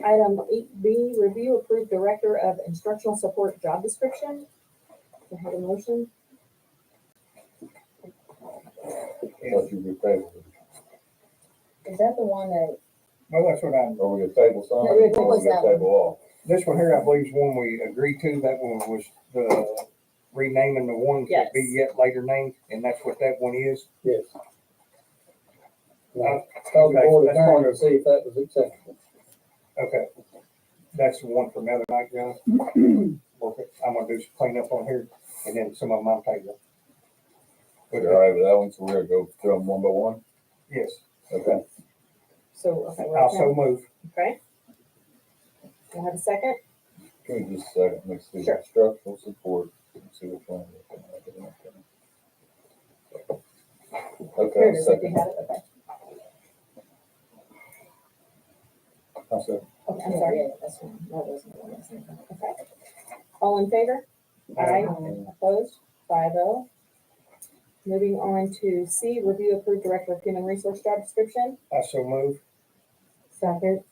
Item 8B, review approved Director of Instructional Support job description. Do I have a motion? Thought you were table. Is that the one that, Well, that's what I'm, Are we gonna table some? Yeah, we're gonna Or we table gonna that table all? this one here, I believe is one we agreed to. That one was the renaming the ones that be Yes. yet later named, and that's what that one is. Yes. Now, call the Okay, board that's attorney fine. to see if that was acceptable. Okay. That's the one from the other night, John. Okay, I'm gonna do some cleanup on here, and then some of them I'll table. You all right with that one? So we're gonna go through them one by one? Yes, Okay. So, okay, we're I'll so okay. move. Okay. Do I have a second? Give me just a second. Let's see. Sure. Instructional support. Let's see which one. Here Okay, it is, if you second. have it, okay. I'll second. Okay, I'm sorry. yeah, that's one, that wasn't the one I said. Okay. All in favor? Aye. Opposed? 5-0. Moving on to C, review approved Director of Human Resource job description. I so move. Second.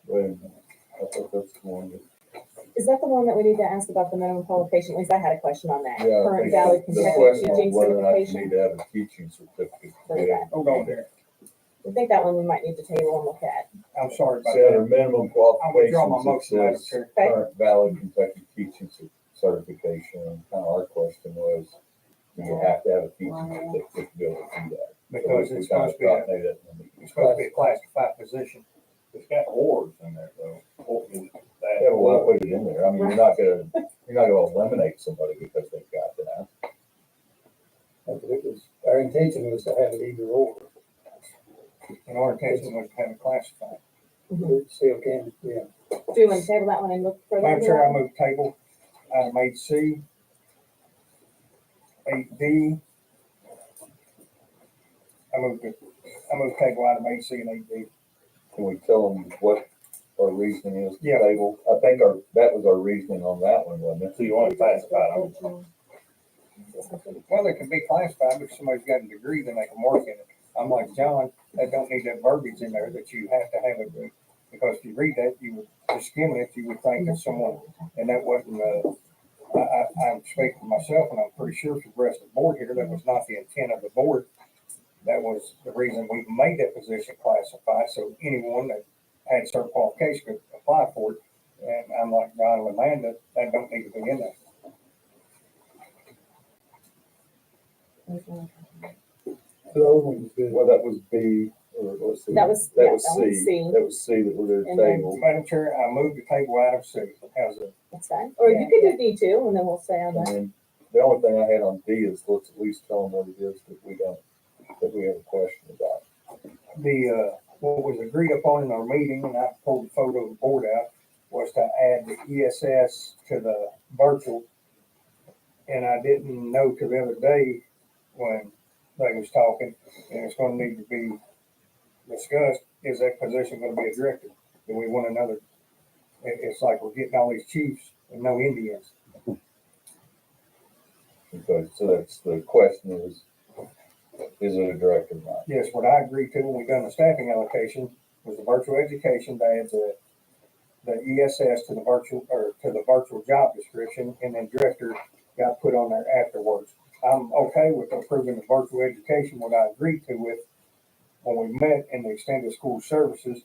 Wait a minute. I thought that's the one that. Is that the one that we need to ask about the minimum qualification? At least I had a question on that. Yeah, I Current think valid the consecutive question teaching was whether or not you certification. need to have a teaching certificate. For that. Hold on there. I think that one we might need to table and look at. I'm sorry about Said that. her minimum I'll withdraw my qualifications, it motion, Madam says Chair. Okay. current valid Kentucky teaching certification. And kind of our question was, do you have to have a teaching certificate to be able to do that? Because So we it's kind of supposed to be, a- thought maybe that's gonna be- it's supposed to be a classified position. It's got oars in there though. Yeah, well, I put it in there. I mean, you're not gonna eliminate somebody because they've got that. But it was, our intention was to have it either or. And our intention was to have it classified. We still can, yeah. Do you want to table that one and look further? Madam into Chair, I that? move table item 8C, 8D. I move table item 8C and 8D. Can we tell them what our reasoning is to Yeah. table? I think that was our reasoning on that one, wasn't it? So you want to classify them? Well, they can be classified, but if somebody's got a degree, then they can work in it. I'm like, John, that don't need that verbiage in there that you have to have it, because if you read that, you would, just skimming it, you would think that someone, and that wasn't, I'm speaking for myself, and I'm pretty sure for the rest of the board here, that was not the intent of the board. That was the reason we made that position classified, so anyone that had certain qualifications could apply for it. And I'm like John and Amanda, that don't need to be in there. The other one was good. Well, that was B, or let's see. That was- That yeah, was that was C. C. That was C that we're And gonna then- table. Madam Chair, I move to table item C. How's it? That's fine. Or you could do D2 and then we'll say on And that. then the only thing I had on D is let's at least tell them what it is that we have a question about. The, what was agreed upon in our meeting, and I pulled the photo of the board out, was to add the ESS to the virtual. And I didn't know till the other day when they was talking, and it's gonna need to be discussed, is that position gonna be a director? Do we want another? It's like we're getting all these chiefs and no Indians. Okay, so that's the question is it a director or not? Yes, what I agreed to when we done the staffing allocation was the virtual education, they had the ESS to the virtual job description, and then director got put on there afterwards. I'm okay with approving the virtual education, what I agreed to with when we met in the extended school services,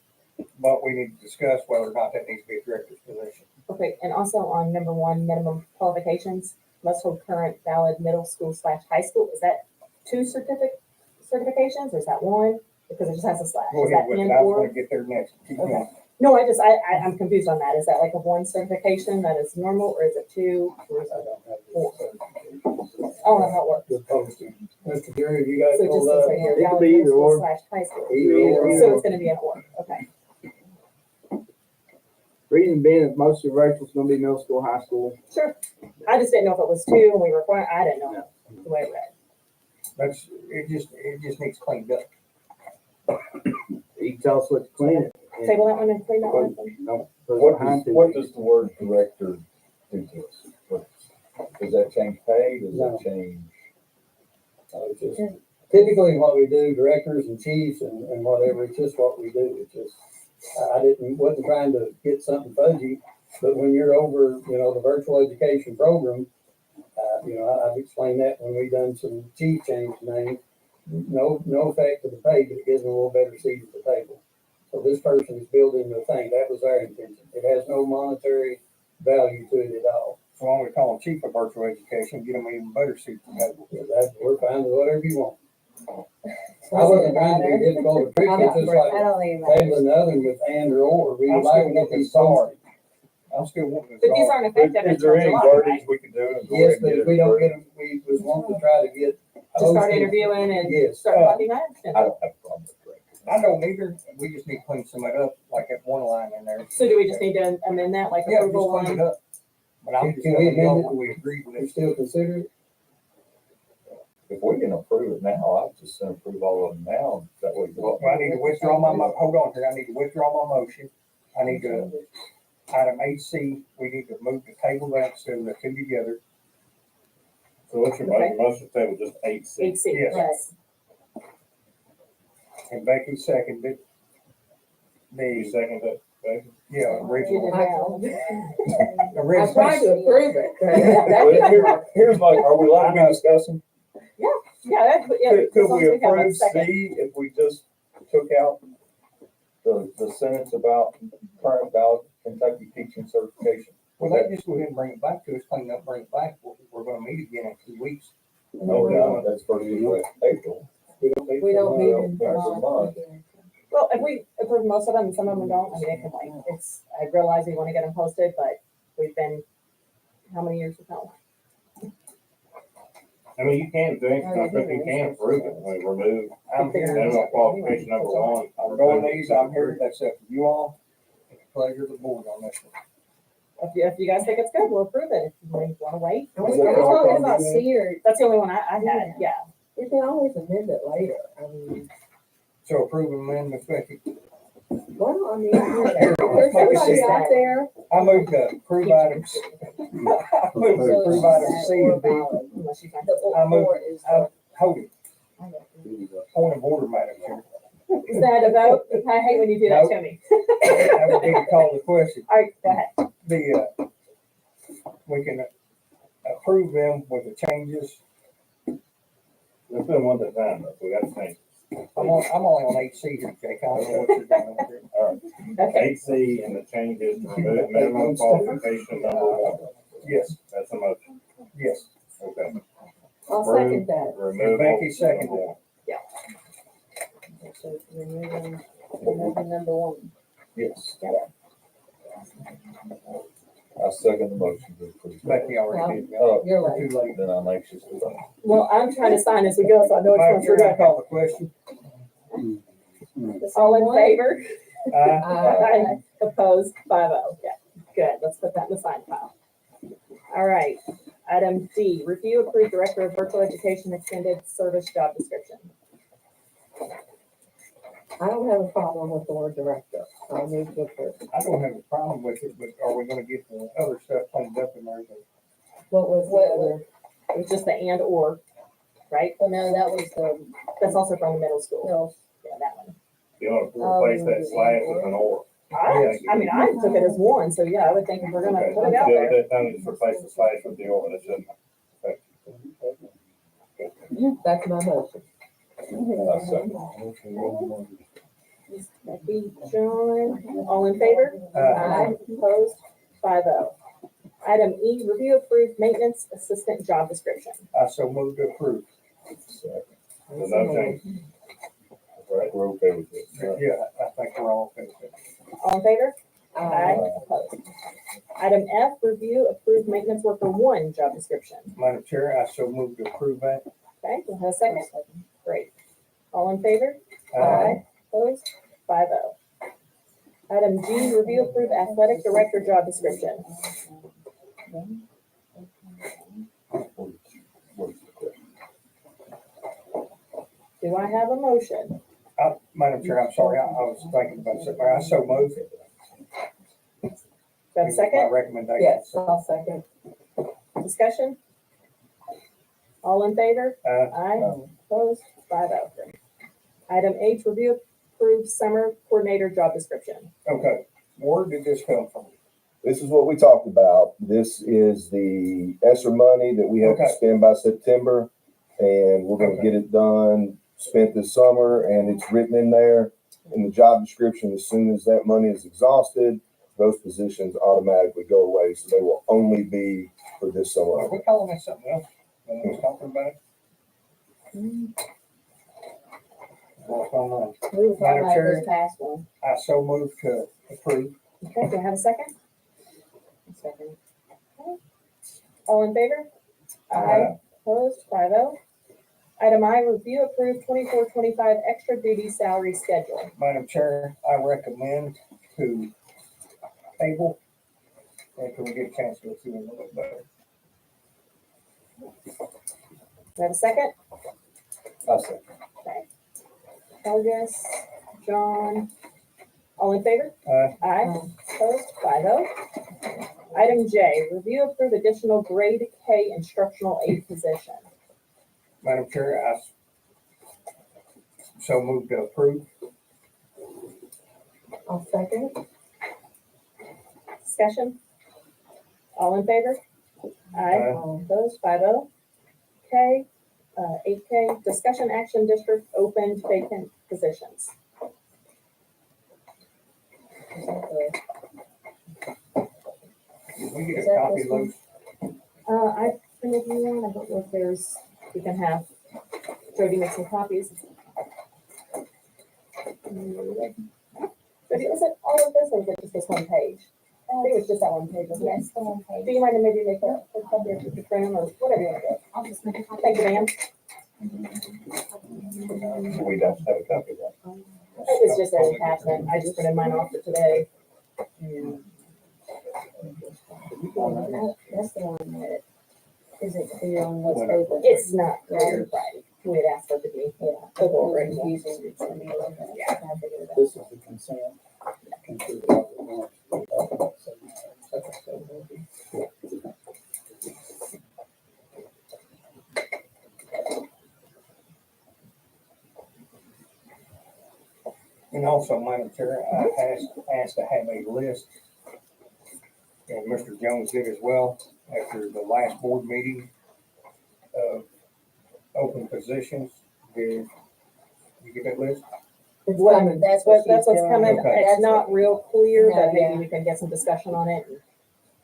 but we need to discuss whether or not that needs to be a director's position. Okay, and also on number 1, minimum qualifications, must hold current valid middle school / high school. Is that 2 certifications or is that 1? Because it just has a slash. Go Is ahead that with in it, I was or? gonna get there next. Keep Okay. going. No, I'm confused on that. Is that like a 1 certification that is normal or is it 2? Or is it 4? I don't know how it works. The posting. Mr. Jerry, you guys So it know just says right that? here, It could valid be middle either school or. / high school. Either So or. it's gonna be an or, okay. Reason being is most of the virtual's gonna be middle school, high school. Sure. I just didn't know if it was 2 and we require, I didn't know the way it read. It just needs cleaned up. You can tell us what to clean it. Table that one and clean that one. No. What does the word director do to us? Does that change pay? Does that change? It's just typically what we do, directors and chiefs and whatever, it's just what we do. It's just, wasn't trying to get something fudgy, but when you're over, the virtual education program, I've explained that when we done some chief change names, no effect to the pay, but it gives them a little better seat at the table. So this person is building the thing. That was our intention. It has no monetary value to it at all. So why don't we call them chief of virtual education, get them even better seat at the table? We're fine with whatever you want. I wasn't trying to be difficult to treat, it's just I like don't think it matters. tabling the other with and or. We I'm would like still to get wanting these to start. started. I'm still wanting to. But these start. aren't effective Is until there any July, right? wordings we can do? and go Yes, ahead and but get if it we don't approved? get them, we was wanting to try to get. To start posted. interviewing and Yes. start talking that. I don't have a problem with director. I don't either, we just need to clean some of it up, like that one line in there. So do we just need to amend that, like Yeah, just approval clean it line? up. But I'm just Can we telling y'all amend it? what we agreed with You it. still consider it? If we can approve it now, I'll just approve all of them now. That way. Well, I need to withdraw hold on here, I need to withdraw my motion. I need to, item 8C, we need to move the table that, so the two together. So what's your Okay. motion table, just 8C? 8C, Yes. yes. And Becky seconded. You The, second that, Becky? yeah, Get it original. down. I'm trying to approve it. Well, here's my, are we allowed to be discussing? Yeah, Could as long we as have a approve second. C if we just took out the sentence about current valid Kentucky teaching certification? Well, they just go ahead and bring it back to us, clean it up, bring it back. We're gonna meet again in 2 weeks. Oh, no, that's for the April. We don't need them. That's a month. Well, if we approve most of them, some of them don't, I mean, it can wait. I realize we want to get them posted, but we've been, how many years without one? I mean, you can do it, you can approve it, like remove I'm here. minimum qualification number one. I'm going these, I'm here, that's up to you all. It's a pleasure of the board on this one. If you guys think it's good, we'll approve it. If you want to wait, Are we talking about C or, that's the only one I had, yeah. we can always amend it later. I mean, So approve amendment, Becky. well, I mean, there's somebody out there. I move to approve items. I move to approve items C and D. Unless you find. The I move- or is I- the. Hold it. Point of order, Madam Chair. Is that a vote? I hate when you do that to me. That would be to call the question. All right, go ahead. We can approve them with the changes. Let's do one at a time, but we got to change. I'm only on 8C here, Jake. I don't know what you're doing here. All right, Okay, 8C and the changes to remove minimum qualification number one. Yes, That's a motion, yes. okay. I'll second that. Remove. Becky seconded it. So removing number one. Yes. I second the motion to approve. Becky already did. Oh, You're We're right. too late. then I'm anxious to vote. well, I'm trying to sign as we go, so I know which Madam ones we're Chair, I doing. call the question. All in favor? Aye. Opposed, 5-0. Yeah, good. Let's put that in the sign file. All right. Item D, review approved director of virtual education extended service job description. I don't have a problem with the word director. I need to approve. I don't have a problem with it, but are we gonna get the other stuff cleaned up in there? What was the other? It was just the and or, right? Well, no, that was the, That's also from the middle school. no, Yeah, that one. You want to replace that slash with an or. I mean, I took it as one, so yeah, I would think if we're gonna Okay. put it out Yeah, there. that time just replace the slash with the or, that shouldn't affect. That's my motion. I second. Becky, John, all in favor? Aye. Opposed? 5-0. Item E, review approved maintenance assistant job description. I so moved to approve. Second. So no change. All right, we're okay with this. Yeah, I think we're all okay with it. All in favor? Aye. Opposed? Item F, review approved maintenance worker 1 job description. Madam Chair, I so moved to approve that. Okay, we'll have a second. Great. All in favor? Opposed? 5-0. Item G, review approved athletic director job description. What's the question? Do I have a motion? Madam Chair, I'm sorry, I was thinking about something. I so moved. Do I have a My second? recommendation. Yes, I'll second. Discussion? All in favor? Uh, Aye. Opposed? 5-0. Item H, review approved summer coordinator job description. okay, where did this come from? This is what we talked about. This is the ESSER money that we have to Okay. spend by September. And we're gonna get it done, spent this summer, and it's written in there in the job description. As soon as that money is exhausted, those positions automatically go away. So they will only be for this summer. Are we calling this something else? When we was talking about it? What's going on? We were talking Madam about Chair. this past one. I so moved to approve. Okay, do I have a second? Second. All in favor? Aye. Opposed? 5-0. Item I, review approved 24-25 extra duty salary schedule. Madam Chair, I recommend to table. And can we get a chance to go through it a little bit better? Do I have a second? I say. Okay. August, John, all in favor? Aye. Opposed? 5-0. Item J, review approved additional grade K instructional aid position. Madam Chair, I so moved to approve. I'll second. Discussion? All in favor? Aye. Aye. Opposed? 5-0. K, 8K, discussion action district opened vacant positions. Did we get Is a that copy, this one? Luce? I printed you one, I don't know if there's, you can have Jody make some copies. Jody, is it all of this or is it just this one page? I think it was just that one page, wasn't it? Yes, the one page. Do you mind to maybe make a copy of the frame or whatever you want to do? I'll just make a copy. Thank you, ma'am. We don't have a copy of that. It was just an attachment. I just printed mine off for today. That's the one that isn't clear on what's open. It's not clear, right? We had asked for it to be, Yeah. over already. Confusing to me a little bit. Yeah. I figured it out. This is the consent. And also, Madam Chair, I asked to have a list, and Mr. Jones did as well, after the last board meeting of open positions. Did you get that list? It's What- coming. That's what she's That's what's doing. coming. Okay. It's not real clear, No, but maybe yeah. we can get some discussion on it.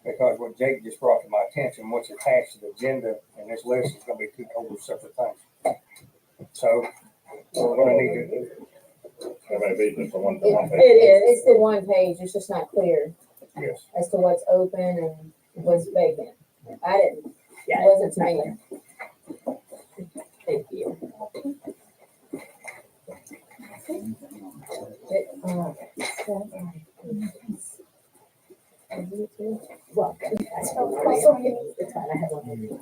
Because what Jake just brought to my attention, what's attached to the agenda, and this list is gonna be two totally separate things. So, we're gonna need to, That may be just the one. It is, it's the one page, it's just not clear yes, as to what's open and what's vacant. I didn't, Yeah, wasn't it's not me. clear. Thank you. Well, it's fine. I have one.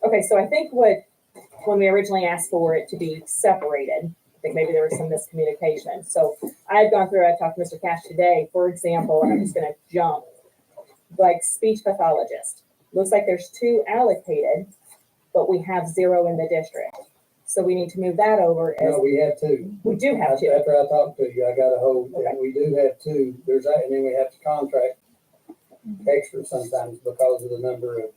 Okay, so I think when we originally asked for it to be separated, I think maybe there was some miscommunication. So I had gone through, I talked to Mr. Cash today, for example, and I'm just gonna jump, like speech pathologist. Looks like there's 2 allocated, but we have 0 in the district. So we need to move that over as, No, we have two. we do have 2. After I talked to you, I got a hold, and we do have two. There's that, and then we have to contract extra sometimes because of the number of.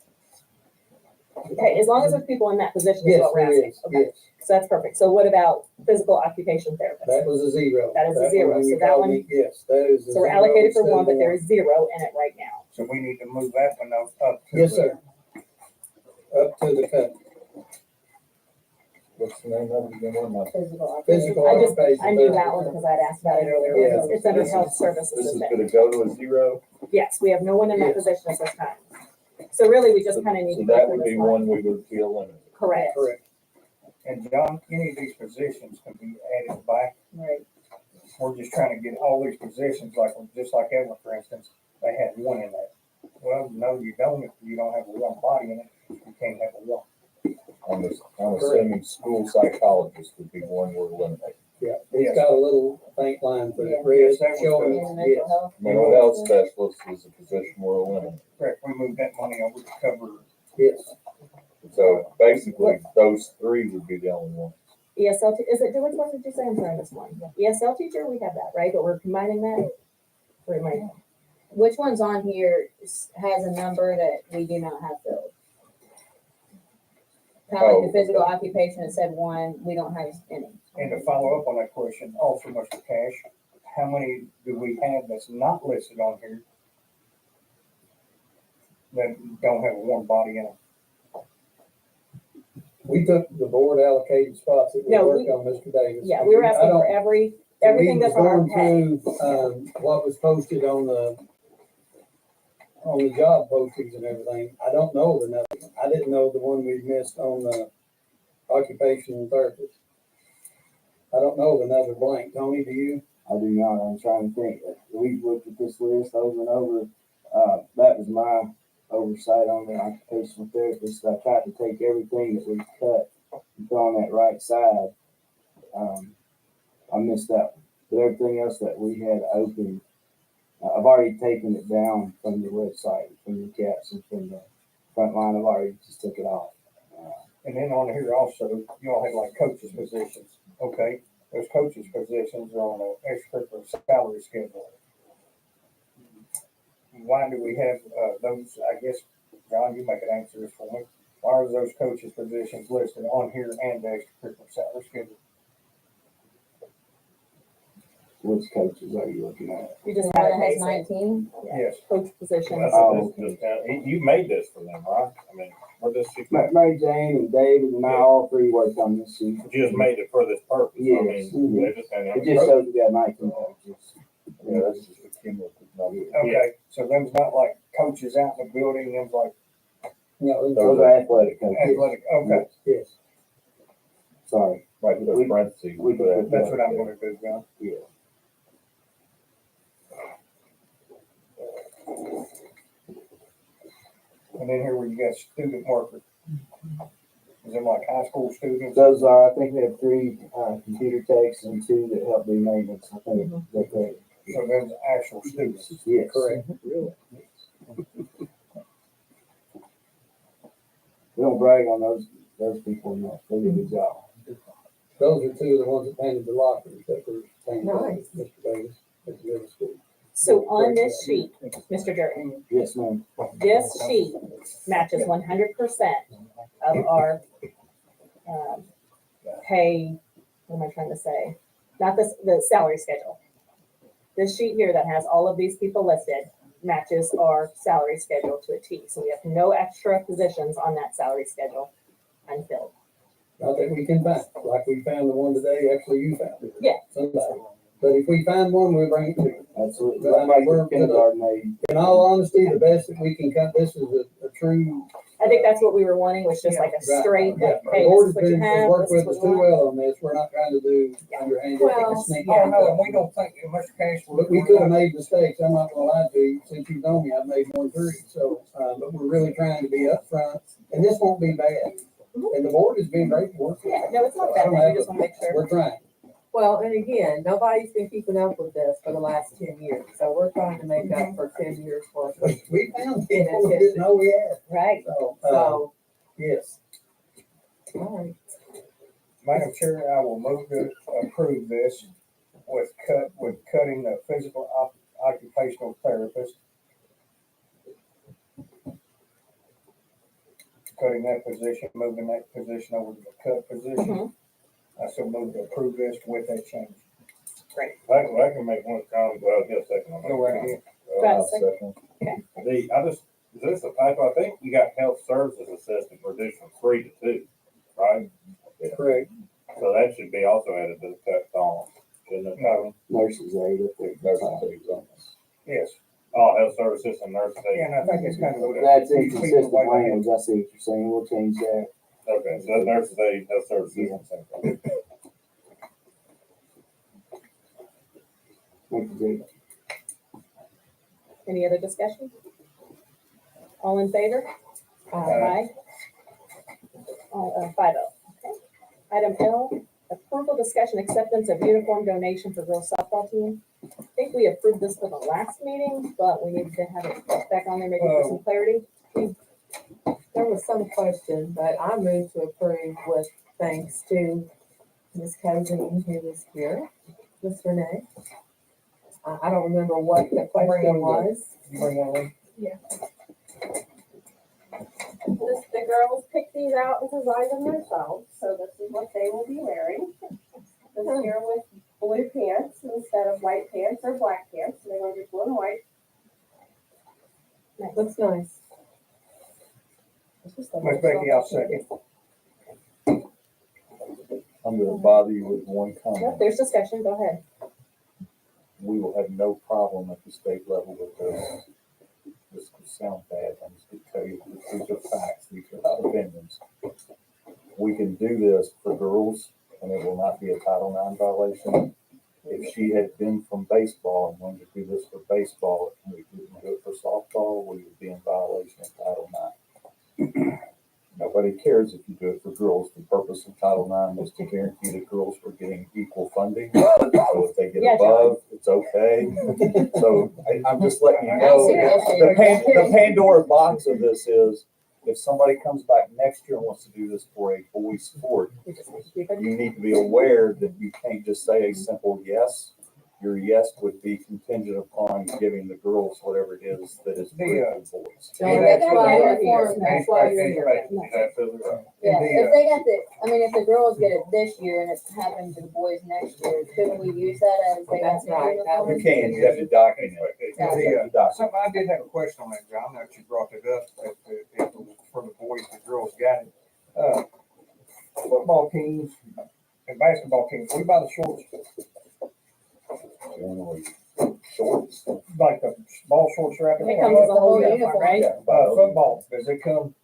Okay, as long as there's people in that position is Yes, what we're there asking. is, Okay, yes. so that's perfect. So what about physical occupation therapist? That was a 0. That is a one, 0, when so you that called one- me, yes, that is a So we're 0 allocated for instead one, of but there is 0 in it right now. so we need to move that one up to. Yes, sir. Up to the cut. What's the name of it again? What am I- Physical. Physical I just, occupation I knew that therapist. one because I'd asked about it earlier. Yeah. It's under This is- health services. This is isn't it? gonna go to a 0, Yes, we have no one in that Yes. position at this time. So really, we just kind of need so to. go that through would this be line. one we would feel limited. Correct. Correct. And John, any of these positions can be added back. Right. We're just trying to get all these positions, like, just like Evelyn, for instance, they had 1 in there. Well, no, you don't, if you don't have a 1 body in it, you can't have a 1. I'm assuming school psychologist would be one we're eliminating. Yeah, it's got a little faint line for Yeah. it, red Yes, that was showing, And yes. mental health. Mental health specialist is a position we're eliminating. Correct, we moved that money over to cover. Yes, So basically, those three would be the only ones. ESL, is it, which one did you say? I'm sorry, this one. ESL teacher, we have that, right? But we're combining that? Or am I? Which one's on here has a number that we do not have filled? Kind of like the physical occupation, it said one, we don't have any. And to follow up on that question, also Mr. Cash, how many do we have that's not listed on here that don't have a warm body in them? we took the board allocated spots that we No, worked on, Mr. Davis. Yeah, we were asking for everything that's on our We was pay. going through, what was posted on the job postings and everything. I don't know of another one. I didn't know the one we missed on the occupational therapist. I don't know of another blank. Tony, do you? I do not. I'm trying to think. We've looked at this list over and over. That was my oversight on the occupational therapist. I tried to take everything that we cut and put on that right side. I missed that one. But everything else that we had open, I've already taken it down from the website, from the caps and from the front line. I've already just took it off. And then on here also, you all have like coaches positions, okay? Those coaches positions are on an extracurricular salary schedule. Why do we have, those, I guess, John, you make an answer this for me. Why are those coaches positions listed on here and the extracurricular salary schedule? Which coaches are you looking at? You just The had one a that has basic 19, Yes. coach position. Well, Oh, that's you made this for them, right? I mean, what does she, Mary Jane and David and I all three worked on this sheet. you just made it for this purpose? I Yes. mean, they just had It just shows we got 19 coaches. Yeah, that's just a cumulative number. Okay, so them's not like coaches out in the building, them's like No, Those are athletic coaches. athletic, okay, yes. Sorry. Like the parentheses. we could put that's what I'm gonna do, John. Yeah. And then here where you got student workers. Is them like high school students? Those are, I think we have 3 computer techs and 2 that help do maintenance. I think that's right. So them's actual students. Yes. Correct. We don't brag on those people enough. They do a good job. Those are two of the ones that painted the lockers that were painted by Nice. Mr. Davis at the middle school. So on this sheet, Mr. Durkin, Yes, ma'am. this sheet matches 100% of our pay, what am I trying to say? Not the salary schedule. This sheet here that has all of these people listed matches our salary schedule to a T. So we have no extra positions on that salary schedule unfilled. Not that we can find, like we found the one today, actually you found it. Yeah. Somebody. But if we find one, we'll bring it to you. Absolutely. But I mean, we're Kindergarten age. In all honesty, the best that we can cut, this is a true. I think that's what we were wanting, was just like a straight, Yeah, like, the hey, board this is has what you been, have, worked this is with what us you too want. well on this. We're not trying to do underhanded Well, sneak. Oh, no, and we don't think, Mr. Cash. But we could have made mistakes. I'm not gonna lie to you. Since you've known me, I've made more than 3. So, but we're really trying to be upfront, and this won't be bad. And the board has been great to work with. Yeah, no, it's not So I bad, don't we have just a- want to make sure. We're trying. Well, and again, nobody's been keeping up with this for the last 10 years, so we're trying to make up for 10 years worth of. We found people we didn't know we had. Right. So, So, yes. all right. Madam Chair, I will move to approve this with cutting the physical occupational therapist. Cutting that position, moving that position over to the cut position. Mhm. I so move to approve this with that change. I can make one comment, well, just a second. Go right ahead. That's Second. Is this a typo? I think you got health services assistant reduced from 3 to 2, right? Correct. So that should be also added to the cut column, shouldn't it? No, Nurses aid up there. yes. Oh, health services and nurses. Yeah, and I think it's kind of. what it- That's inconsistent language. I see what you're saying. We'll change that. Okay, so that's nurses aid, health services, and same thing. Thank you, Jake. Any other discussion? All in favor? Uh, Aye. All 5-0. Okay. Item L, approval, discussion, acceptance of uniform donation for girls softball team. I think we approved this for the last meeting, but we needed to have it back on there maybe for some clarity. There was some question, but I moved to approve with thanks to Ms. Cozy, who was here, Ms. Renee. I don't remember what the question was. You bring one in? The girls picked these out and designed them themselves, so this is what they will be wearing. This here with blue pants instead of white pants or black pants, so they're gonna be blue and white. Looks nice. Ms. Becky, I'll second. I'm gonna bother you with one Yep, comment. there's discussion, go ahead. We will have no problem at the state level with this. This could sound bad, I'm just gonna tell you, these are facts, these are not opinions. We can do this for girls, and it will not be a Title IX violation. If she had been from baseball and wanted to do this for baseball, and we didn't do it for softball, we would be in violation of Title IX. Nobody cares if you do it for girls. The purpose of Title IX was to guarantee that girls were getting equal funding. So if they get Yeah, John. above, it's okay. So I'm just letting you I know, see that shit. the Pandora box of this is, if somebody comes back next year and wants to do this for a boys sport, you need to be aware that you can't just say a simple yes. Your yes would be contingent upon giving the girls whatever it is that is good for boys. If they got the uniform, That's why you're here. yeah, if they got the, I mean, if the girls get it this year and it's happened to the boys next year, couldn't we use that as they got That's the right, that uniform? You can, you have to document it. Yeah. You have to document Something I did have a question on that, John, that you brought it up, that it was for the boys, the girls got it. Football teams and basketball teams, we buy the shorts, it. Generally, shorts. like the ball shorts are out It there. comes with a whole uniform, right? Yeah, Football, does it come,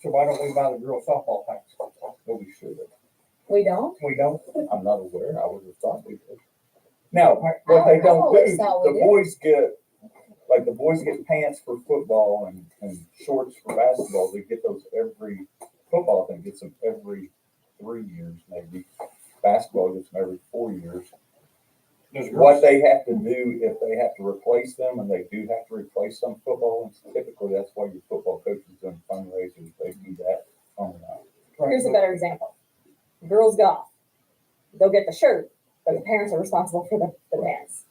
so why don't we buy the girls softball things? but we should have. We don't? We don't? I'm not aware, I would have thought we did. Now, what they I've don't always do, thought we the did. boys get pants for football and shorts for basketball. They get those football thing gets them every 3 years, maybe. Basketball gets them every 4 years. What they have to do, if they have to replace them, and they do have to replace some football, and typically that's why your football coaches doing fundraisers, they do that on and on. Here's a better example. Girls golf. They'll get the shirt, but the parents are responsible for the pants.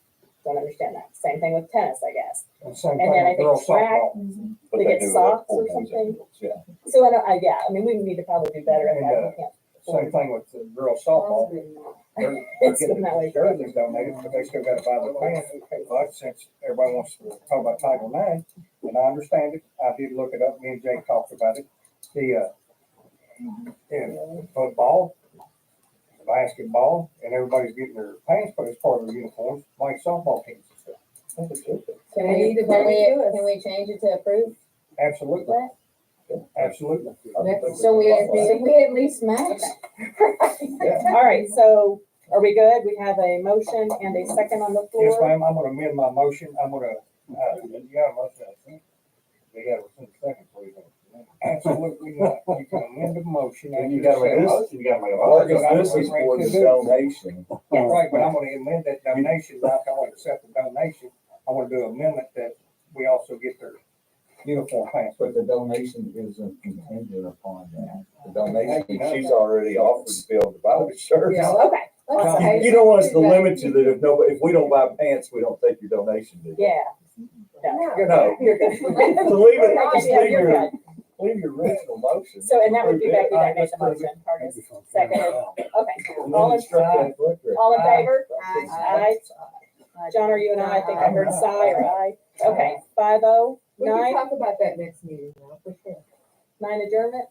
Don't understand that. Same thing with tennis, I guess. Same And then I thing with think girls track, softball. But They get do it socks for or boys and something? girls, yeah. So I mean, we need to probably do better at that. We can't. Same thing with the girls softball. They're It's getting been that way. their jerseys donated, but they still gotta buy the pants. But since everybody wants to talk about Title IX, and I understand it, I did look it up, me and Jake talked about it. Football, basketball, and everybody's getting their pants put as part of their uniforms, like softball teams and stuff. Can we change it to approve Absolutely, that? absolutely. So we at least match? All right, so are we good? We have a motion and a second on the Yes, floor. ma'am, I'm gonna amend my motion, I'm gonna, you got a motion, I think. You got a second, please. Absolutely not, you can amend the motion. And you gotta make a motion, you gotta make a August, motion. this is for the donation. Right, but I'm gonna amend that donation, not only accept the donation, I wanna do an amendment that we also get their uniform pants. But the donation isn't contingent upon that. The donation, she's already offered to be able to buy the shirt. Yeah. Okay, You don't want us to limit you that if we don't buy pants, we don't take your donation, do you? yeah. No, you're No. good, you're good. So leave it, just Yeah, leave you're your, good. leave your original motion. So, and that would be Becky that made Let's the prove it. motion, Curtis, seconded. Okay, And all then in, instruct that clerk to- all in favor? Aye. Aye. John, are you and I think I heard sigh or aye. Okay, 5-0, We can 9, talk about that next meeting now, for sure. 9 adjournment.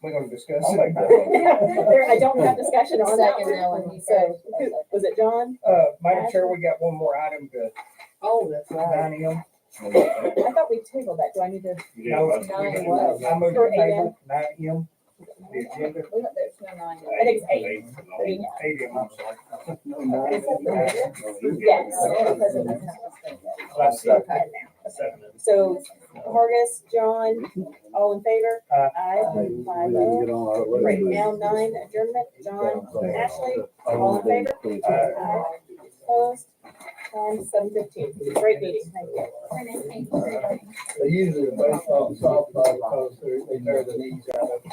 We're gonna discuss I'll make that it. motion. There, I don't have discussion on that Second that one, one. he So, said. was it John? Madam Chair, we got one more item to Oh, that's right. 9 M. I thought we tabled that. Do I need to? You did a No, motion. Nine what? I moved For the 8 table, 9 M, the agenda, There's no 9. I think it's 8. 8. 8 M, I'm sorry. Yes. I'll second. So Hargis, John, all in favor? Aye. Aye. We Five need to oh. get on our list. Great, now 9, adjournment, John, Ashley, all in favor? Aye. Opposed? Time 7:15. Great meeting, thank you. They usually the baseball and softball, because they tear the knees out of it.